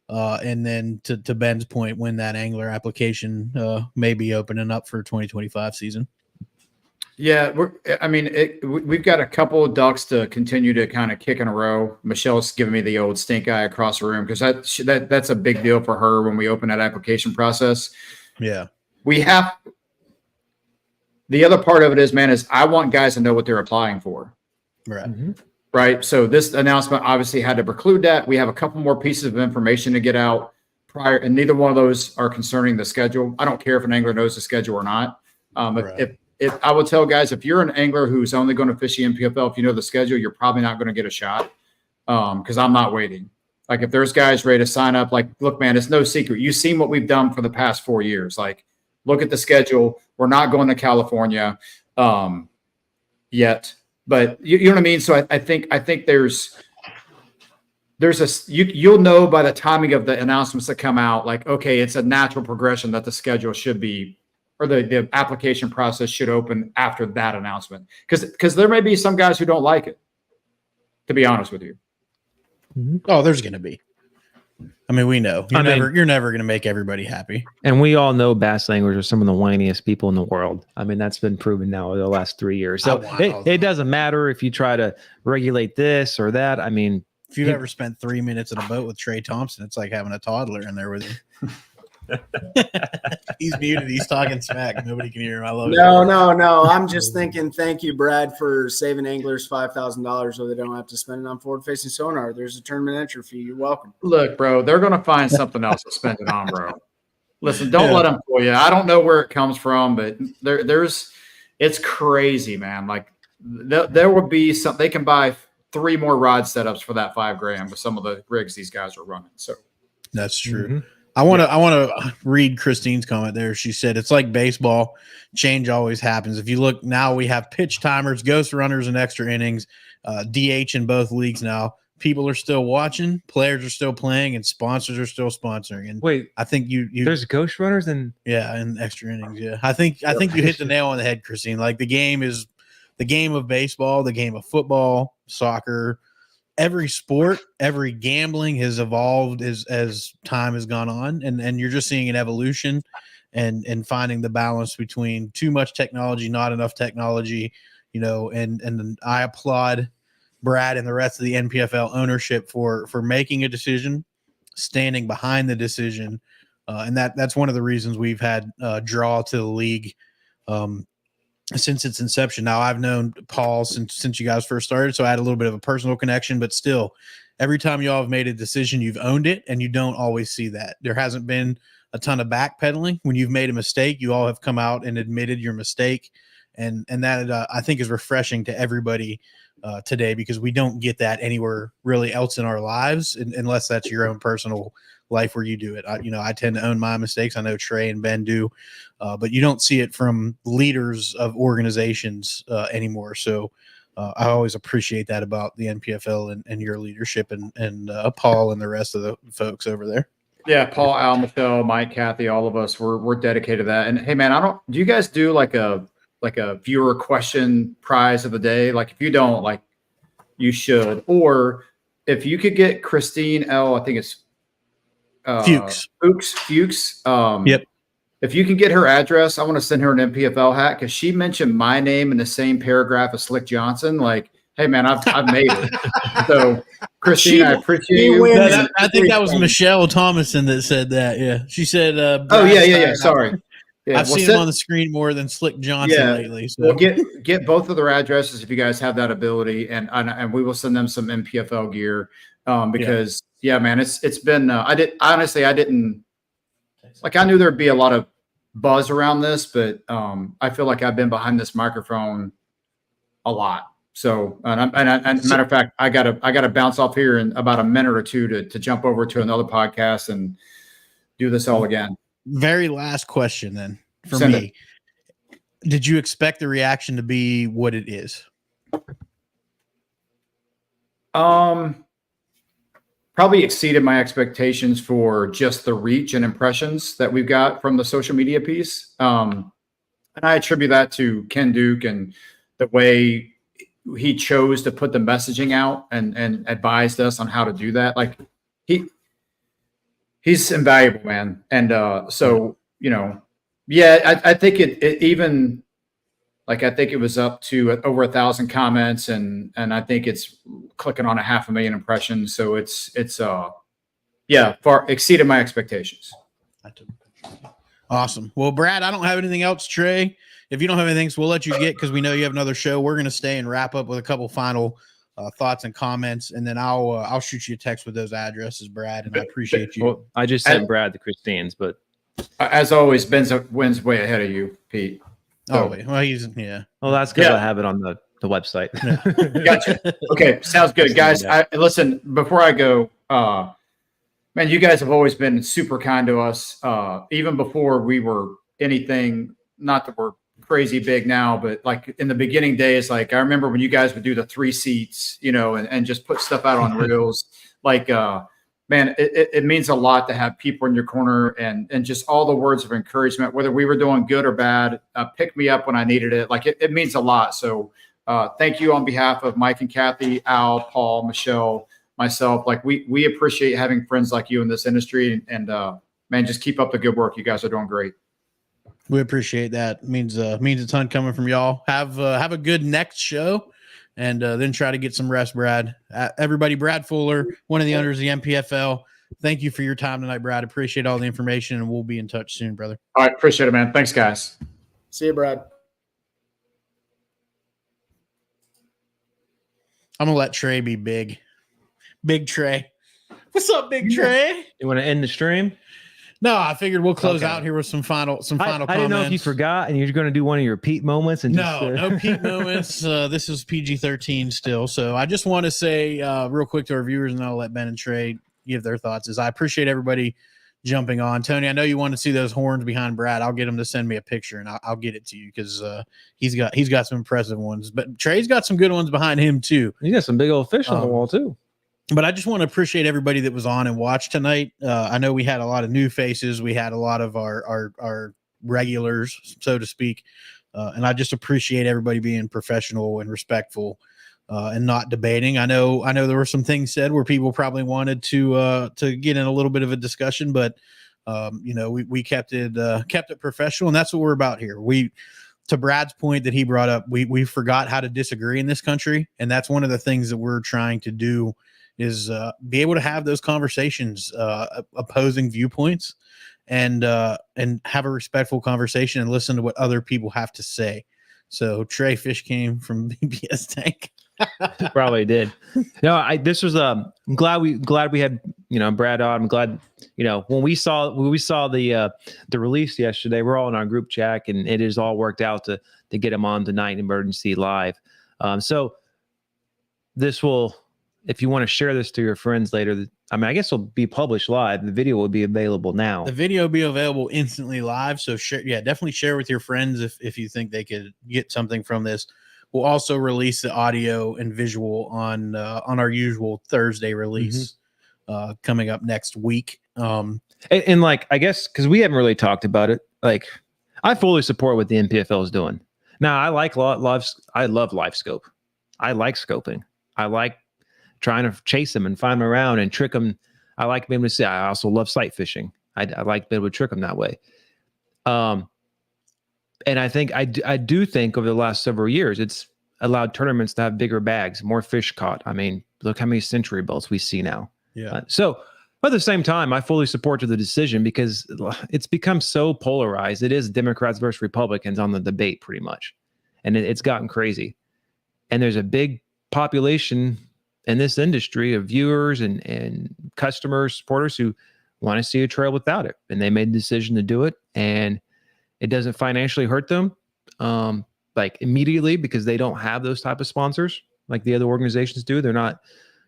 Speaker 3: And then to Ben's point, when that angler application may be opening up for 2025 season.
Speaker 5: Yeah, we've got a couple of ducks to continue to kind of kick in a row. Michelle's giving me the old stink eye across the room because that's a big deal for her when we open that application process.
Speaker 3: Yeah,
Speaker 5: we have. The other part of it is I want guys to know what they're applying for.
Speaker 3: Right.
Speaker 5: Mm-hmm. Right. So this announcement obviously had to preclude that. We have a couple more pieces of information to get out prior, and neither one of those are concerning the schedule. I don't care if an angler knows the schedule or not. If I would tell guys, if you're an angler who's only going to fish the NPFL, if you know the schedule, you're probably not going to get a shot because I'm not waiting. Like if there's guys ready to sign up, like, look, man, it's no secret. You've seen what we've done for the past 4 years. Like, look at the schedule. We're not going to California yet, but you know what I mean? So I think there's you'll know by the timing of the announcements that come out, like, okay, it's a natural progression that the schedule should be, or the application process should open after that announcement. Because there may be some guys who don't like it, to be honest with you.
Speaker 3: Oh, there's going to be. I mean, we know. You're never going to make everybody happy.
Speaker 4: And we all know bass anglers are some of the whiniest people in the world. I mean, that's been proven now over the last 3 years. So it doesn't matter if you try to regulate this or that. I mean,
Speaker 3: if you've ever spent 3 minutes in a boat with Trey Thompson, it's like having a toddler in there with him. He's muted. He's talking smack. Nobody can hear him. I love it.
Speaker 6: No. I'm just thinking, thank you, Brad, for saving anglers $5,000 so they don't have to spend it on forward-facing sonar. There's a tournament entry fee. You're welcome.
Speaker 5: Look, bro, they're going to find something else to spend it on, bro. Listen, don't let them fool you. I don't know where it comes from, but it's crazy, man. Like there will be some. They can buy 3 more rod setups for that $5,000 with some of the rigs these guys are running. So
Speaker 3: that's true. Mm-hmm. I want to read Christine's comment there. She said, it's like baseball. Change always happens. If you look now, we have pitch timers, ghost runners, and extra innings, DH in both leagues now. People are still watching, players are still playing, and sponsors are still sponsoring. And
Speaker 4: wait,
Speaker 3: I think you
Speaker 4: there's ghost runners and
Speaker 3: extra innings. Yeah. I think you hit the nail on the head, Christine. Like the game is the game of baseball, the game of football, soccer, every sport, every gambling has evolved as time has gone on, and you're just seeing an evolution and finding the balance between too much technology, not enough technology, and I applaud Brad and the rest of the NPFL ownership for making a decision, standing behind the decision, and that's one of the reasons we've had draw to the league since its inception. Now, I've known Paul since you guys first started, so I had a little bit of a personal connection, but still, every time y'all have made a decision, you've owned it, and you don't always see that. There hasn't been a ton of backpedaling. When you've made a mistake, you all have come out and admitted your mistake, and that I think is refreshing to everybody today, because we don't get that anywhere really else in our lives, unless that's your own personal life where you do it. I tend to own my mistakes. I know Trey and Ben do, but you don't see it from leaders of organizations anymore. So I always appreciate that about the NPFL and your leadership and Paul and the rest of the folks over there.
Speaker 5: Yeah, Paul, Al, Michelle, Mike, Kathy, all of us, we're dedicated to that. And hey, man, do you guys do like a viewer question prize of the day? Like if you don't, like you should, or if you could get Christine L, I think it's Fuchs.
Speaker 3: Yep.
Speaker 5: If you can get her address, I want to send her an MPFL hat, because she mentioned my name in the same paragraph as Slick Johnson. Like, hey man, I've made it. So Christine, I appreciate you.
Speaker 3: I think that was Michelle Thomason that said that. Yeah, she said.
Speaker 5: Yeah. Sorry. Yeah,
Speaker 3: I've seen him on the screen more than Slick Johnson lately. So
Speaker 5: we'll get both of their addresses if you guys have that ability, and we will send them some MPFL gear. Because man, it's been I didn't like, I knew there'd be a lot of buzz around this, but I feel like I've been behind this microphone a lot. So and matter of fact, I gotta bounce off here in about a minute or two to jump over to another podcast and do this all again.
Speaker 3: Very last question then for me. Did you expect the reaction to be what it is?
Speaker 5: Probably exceeded my expectations for just the reach and impressions that we've got from the social media piece. And I attribute that to Ken Duke and the way he chose to put the messaging out and advised us on how to do that. Like he's invaluable, man. And so, I think it even, like, I think it was up to over 1,000 comments, and I think it's clicking on 500,000 impressions. So it's far exceeded my expectations.
Speaker 3: Awesome. Well, Brad, I don't have anything else. Trey, if you don't have anything, so we'll let you get, because we know you have another show. We're going to stay and wrap up with a couple final thoughts and comments, and then I'll shoot you a text with those addresses, Brad, and I appreciate you.
Speaker 4: Well, I just sent Brad the Christine's, but
Speaker 5: as always, Ben's wins way ahead of you, Pete.
Speaker 3: So, well,
Speaker 4: well, that's good. I have it on the website.
Speaker 5: Gotcha. Okay, sounds good, guys. Listen, before I go, man, you guys have always been super kind to us, even before we were anything. Not that we're crazy big now, but like in the beginning days, like I remember when you guys would do the 3 seats, and just put stuff out on reels. Like, man, it means a lot to have people in your corner and just all the words of encouragement, whether we were doing good or bad, pick me up when I needed it. Like it means a lot. So thank you on behalf of Mike and Kathy, Al, Paul, Michelle, myself. Like we appreciate having friends like you in this industry, and man, just keep up the good work. You guys are doing great.
Speaker 3: We appreciate that. It means a ton coming from y'all. Have a good next show. And then try to get some rest, Brad. Everybody, Brad Fuller, one of the owners of the NPFL. Thank you for your time tonight, Brad. Appreciate all the information, and we'll be in touch soon, brother.
Speaker 5: All right, appreciate it, man. Thanks, guys.
Speaker 6: See you, Brad.
Speaker 3: I'm gonna let Trey be big. Big Trey. What's up, Big Trey?
Speaker 4: You want to end the stream?
Speaker 3: No, I figured we'll close out here with some final comments.
Speaker 4: I didn't know if you forgot and you're going to do one of your Pete moments. And
Speaker 3: no Pete moments. This is PG-13 still. So I just want to say real quick to our viewers, and I'll let Ben and Trey give their thoughts, is I appreciate everybody jumping on. Tony, I know you want to see those horns behind Brad. I'll get him to send me a picture and I'll get it to you because he's got some impressive ones. But Trey's got some good ones behind him too.
Speaker 4: You got some big old fish on the wall too.
Speaker 3: But I just want to appreciate everybody that was on and watched tonight. I know we had a lot of new faces. We had a lot of our regulars, so to speak. And I just appreciate everybody being professional and respectful and not debating. I know there were some things said where people probably wanted to get in a little bit of a discussion, but we kept it professional, and that's what we're about here. To Brad's point that he brought up, we forgot how to disagree in this country, and that's one of the things that we're trying to do is be able to have those conversations, opposing viewpoints, and have a respectful conversation and listen to what other people have to say. So Trey Fish came from BPS Tank.
Speaker 4: Probably did. No, this was I'm glad we had Brad on. I'm glad when we saw the release yesterday, we're all in our group chat and it is all worked out to get him on tonight, Emergency Live. So this will, if you want to share this to your friends later, I guess it'll be published live. The video will be available now.
Speaker 3: The video will be available instantly live. So definitely share with your friends if you think they could get something from this. We'll also release the audio and visual on our usual Thursday release coming up next week. And
Speaker 4: I guess because we haven't really talked about it, I fully support what the NPFL is doing. Now I love Livescope. I like scoping. I like trying to chase them and find them around and trick them. I like being able to see. I also love sight fishing. I like being able to trick them that way. And I think I do think over the last several years, it's allowed tournaments to have bigger bags, more fish caught. I mean, look how many century boats we see now.
Speaker 3: Yeah.
Speaker 4: So at the same time, I fully support the decision because it's become so polarized. It is Democrats versus Republicans on the debate pretty much. And it's gotten crazy. And there's a big population in this industry of viewers and customers, supporters who want to see a trail without it. And they made the decision to do it. And it doesn't financially hurt them immediately because they don't have those type of sponsors like the other organizations do. They're not,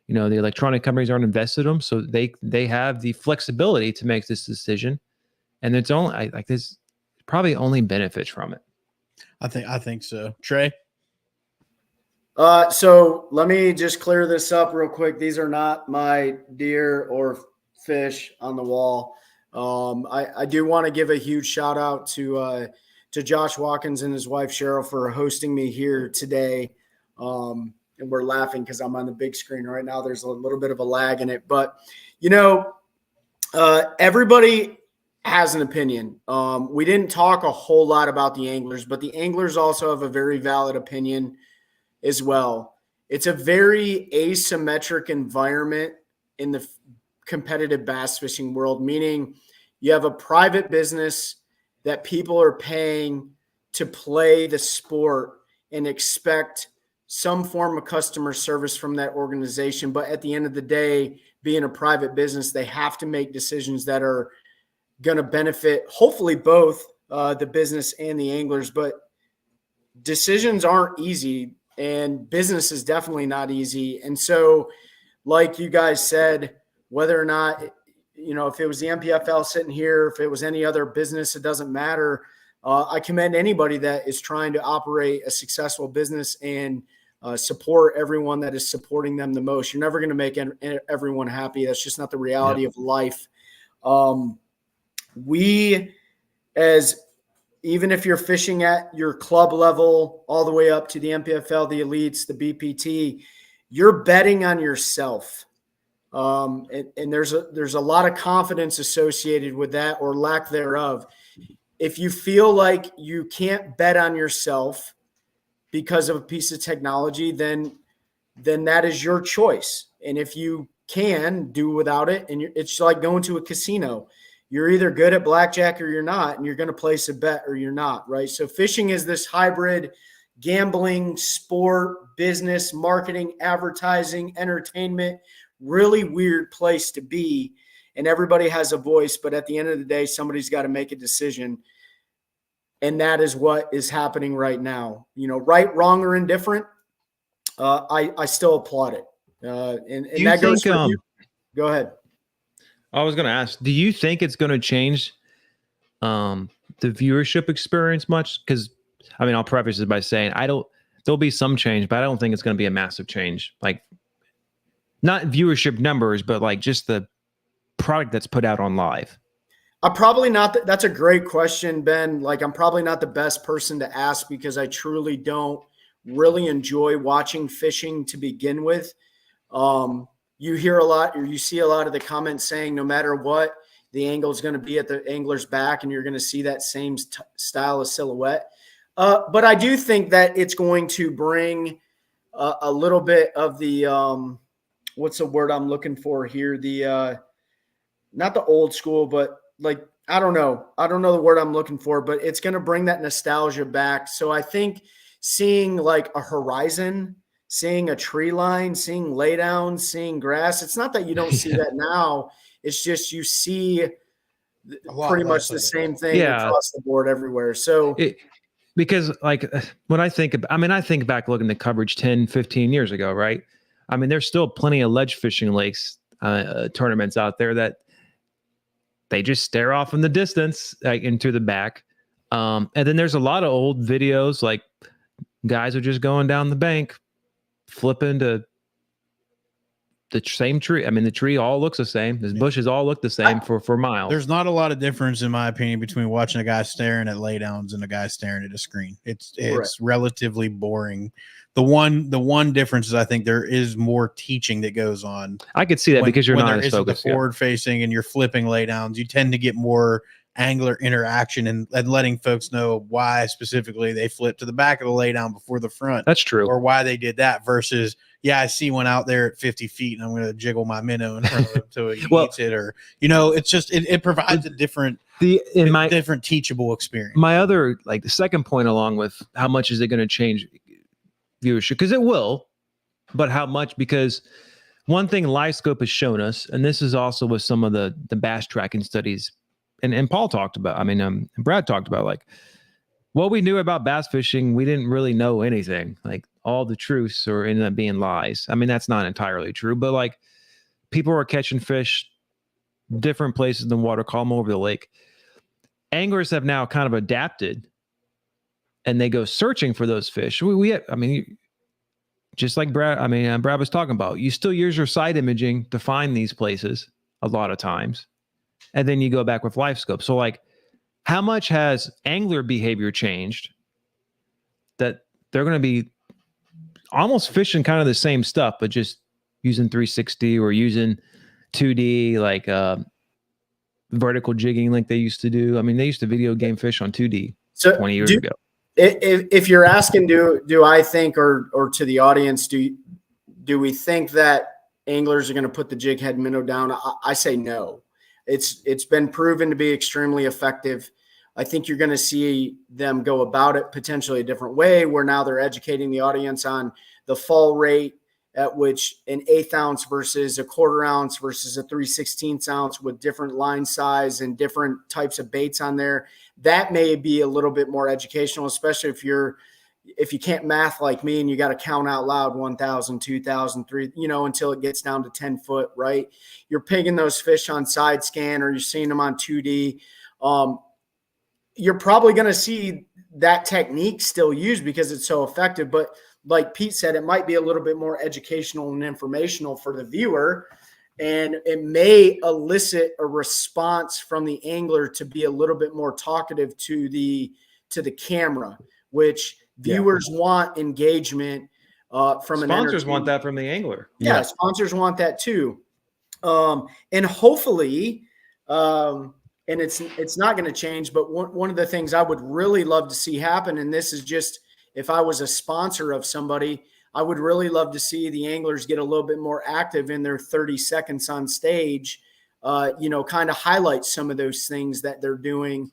Speaker 4: the electronic companies aren't invested in them. So they have the flexibility to make this decision. And it's only there's probably only benefits from it.
Speaker 3: I think so. Trey?
Speaker 6: So let me just clear this up real quick. These are not my deer or fish on the wall. I do want to give a huge shout out to Josh Watkins and his wife Cheryl for hosting me here today. And we're laughing because I'm on the big screen right now. There's a little bit of a lag in it, but everybody has an opinion. We didn't talk a whole lot about the anglers, but the anglers also have a very valid opinion as well. It's a very asymmetric environment in the competitive bass fishing world, meaning you have a private business that people are paying to play the sport and expect some form of customer service from that organization. But at the end of the day, being a private business, they have to make decisions that are going to benefit hopefully both the business and the anglers. But decisions aren't easy, and business is definitely not easy. And so, like you guys said, whether or not, if it was the NPFL sitting here, if it was any other business, it doesn't matter. I commend anybody that is trying to operate a successful business and support everyone that is supporting them the most. You're never going to make everyone happy. That's just not the reality of life. Even if you're fishing at your club level, all the way up to the NPFL, the elites, the BPT, you're betting on yourself. And there's a lot of confidence associated with that or lack thereof. If you feel like you can't bet on yourself because of a piece of technology, then that is your choice. And if you can do without it, and it's like going to a casino. You're either good at blackjack or you're not, and you're going to place a bet or you're not, right? So fishing is this hybrid gambling, sport, business, marketing, advertising, entertainment, really weird place to be. And everybody has a voice, but at the end of the day, somebody's got to make a decision. And that is what is happening right now. Right, wrong, or indifferent, I still applaud it. And that goes for you. Go ahead.
Speaker 4: I was going to ask, do you think it's going to change the viewership experience much? Because, I mean, I'll preface it by saying there'll be some change, but I don't think it's going to be a massive change. Like, not viewership numbers, but like just the product that's put out on live.
Speaker 6: I'm probably not. That's a great question, Ben. Like, I'm probably not the best person to ask because I truly don't really enjoy watching fishing to begin with. You hear a lot, or you see a lot of the comments saying no matter what, the angle is going to be at the angler's back and you're going to see that same style of silhouette. But I do think that it's going to bring a little bit of the, what's the word I'm looking for here? The, not the old school, but like, I don't know the word I'm looking for, but it's going to bring that nostalgia back. So I think seeing like a horizon, seeing a tree line, seeing laydown, seeing grass, it's not that you don't see that now. It's just you see pretty much the same thing across the board everywhere. So
Speaker 4: because like when I think back looking at coverage 10, 15 years ago, right? I mean, there's still plenty of ledge fishing lakes tournaments out there that they just stare off in the distance, like into the back. And then there's a lot of old videos, like guys are just going down the bank, flipping to the same tree. I mean, the tree all looks the same. The bushes all look the same for miles.
Speaker 3: There's not a lot of difference, in my opinion, between watching a guy staring at laydowns and a guy staring at a screen. It's relatively boring. The one difference is I think there is more teaching that goes on.
Speaker 4: I could see that because you're not as focused.
Speaker 3: The forward facing and you're flipping laydowns, you tend to get more angler interaction and letting folks know why specifically they flip to the back of the laydown before the front.
Speaker 4: That's true.
Speaker 3: Or why they did that versus, yeah, I see one out there at 50 feet and I'm going to jiggle my minnow in front of him until he eats it. Or, it's just, it provides a different teachable experience.
Speaker 4: My other, like the second point along with how much is it going to change viewership? Because it will, but how much? Because one thing Livescope has shown us, and this is also with some of the bass tracking studies, and Paul talked about, Brad talked about, like what we knew about bass fishing, we didn't really know anything. Like all the truths or ended up being lies. I mean, that's not entirely true, but like people are catching fish different places than water column over the lake. Anglers have now kind of adapted and they go searching for those fish. Just like Brad was talking about, you still use your side imaging to find these places a lot of times. And then you go back with Livescope. So like, how much has angler behavior changed that they're going to be almost fishing kind of the same stuff, but just using 360 or using 2D, like vertical jigging like they used to do. I mean, they used to video game fish on 2D 20 years ago.
Speaker 6: If you're asking, do I think, or to the audience, do we think that anglers are going to put the jig head minnow down? I say no. It's been proven to be extremely effective. I think you're going to see them go about it potentially a different way, where now they're educating the audience on the fall rate at which an 1/8 ounce versus a 1/4 ounce versus a 3/16 ounce with different line size and different types of baits on there. That may be a little bit more educational, especially if you can't math like me and you got to count out loud 1,000, 2,000, 3, until it gets down to 10 foot, right? You're pigging those fish on side scan or you're seeing them on 2D. You're probably going to see that technique still used because it's so effective. But like Pete said, it might be a little bit more educational and informational for the viewer. And it may elicit a response from the angler to be a little bit more talkative to the camera, which viewers want engagement from
Speaker 4: sponsors want that from the angler.
Speaker 6: Yeah, sponsors want that too. And hopefully, and it's not going to change, but one of the things I would really love to see happen, and this is just if I was a sponsor of somebody, I would really love to see the anglers get a little bit more active in their 30 seconds on stage, kind of highlight some of those things that they're doing,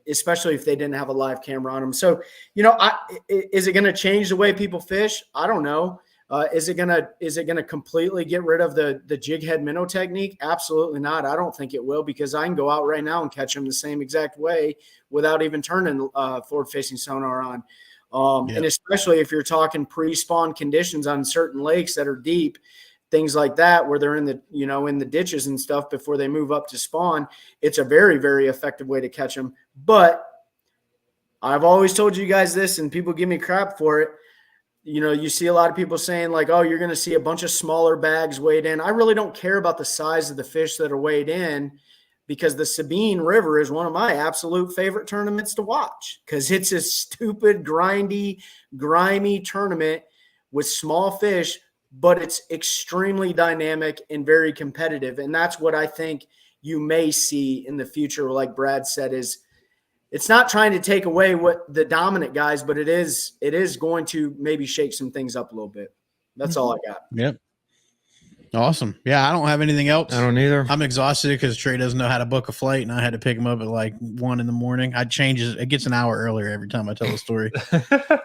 Speaker 6: especially if they didn't have a live camera on them. So, is it going to change the way people fish? I don't know. Is it gonna completely get rid of the jig head minnow technique? Absolutely not. I don't think it will, because I can go out right now and catch them the same exact way without even turning forward facing sonar on. And especially if you're talking pre-spawn conditions on certain lakes that are deep, things like that, where they're in the, in the ditches and stuff before they move up to spawn. It's a very, very effective way to catch them. But I've always told you guys this, and people give me crap for it. You see a lot of people saying like, oh, you're going to see a bunch of smaller bags weighed in. I really don't care about the size of the fish that are weighed in, because the Sabine River is one of my absolute favorite tournaments to watch, because it's a stupid, grimy tournament with small fish, but it's extremely dynamic and very competitive. And that's what I think you may see in the future. Like Brad said, is it's not trying to take away what the dominant guys, but it is going to maybe shake some things up a little bit. That's all I got.
Speaker 3: Yep. Awesome. Yeah, I don't have anything else.
Speaker 4: I don't either.
Speaker 3: I'm exhausted because Trey doesn't know how to book a flight, and I had to pick him up at like 1 a.m. I change it. It gets an hour earlier every time I tell the story.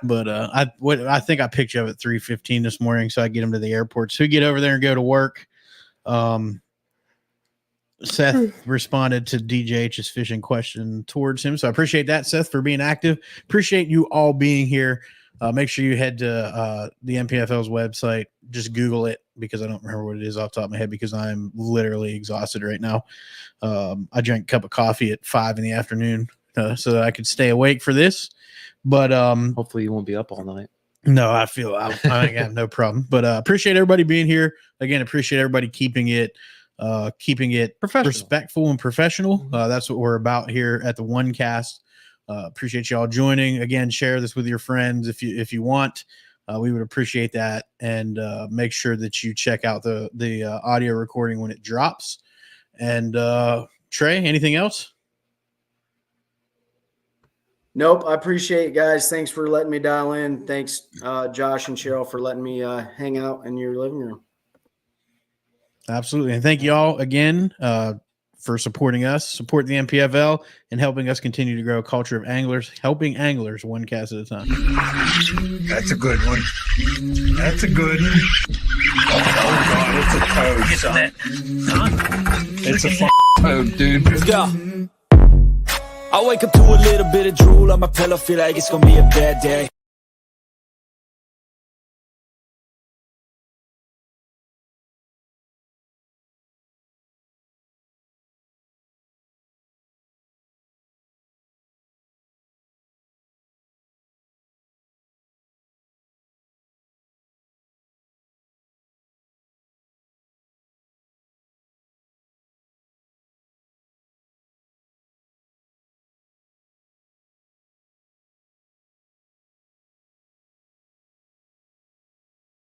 Speaker 3: But I think I picked you up at 3:15 this morning, so I get him to the airport. So we get over there and go to work. Seth responded to DJH's fishing question towards him. So I appreciate that, Seth, for being active. Appreciate you all being here. Make sure you head to the NPFL's website. Just Google it, because I don't remember what it is off the top of my head, because I'm literally exhausted right now. I drank a cup of coffee at 5 p.m. So that I could stay awake for this. But
Speaker 4: hopefully you won't be up all night.
Speaker 3: No, I have no problem. But appreciate everybody being here. Again, appreciate everybody keeping it respectful and professional. That's what we're about here at the One Cast. Appreciate y'all joining. Again, share this with your friends if you want. We would appreciate that, and make sure that you check out the audio recording when it drops. And Trey, anything else?
Speaker 6: Nope. I appreciate it, guys. Thanks for letting me dial in. Thanks, Josh and Cheryl, for letting me hang out in your living room.
Speaker 3: Absolutely. And thank you all again for supporting us, support the NPFL, and helping us continue to grow a culture of anglers, helping anglers one cast at a time.
Speaker 1: That's a good one. That's a good one. Oh, God, it's a toad, son. It's a toad, dude.
Speaker 2: Let's go. I wake up to a little bit of drool on my pillow, feel like it's gonna be a bad day.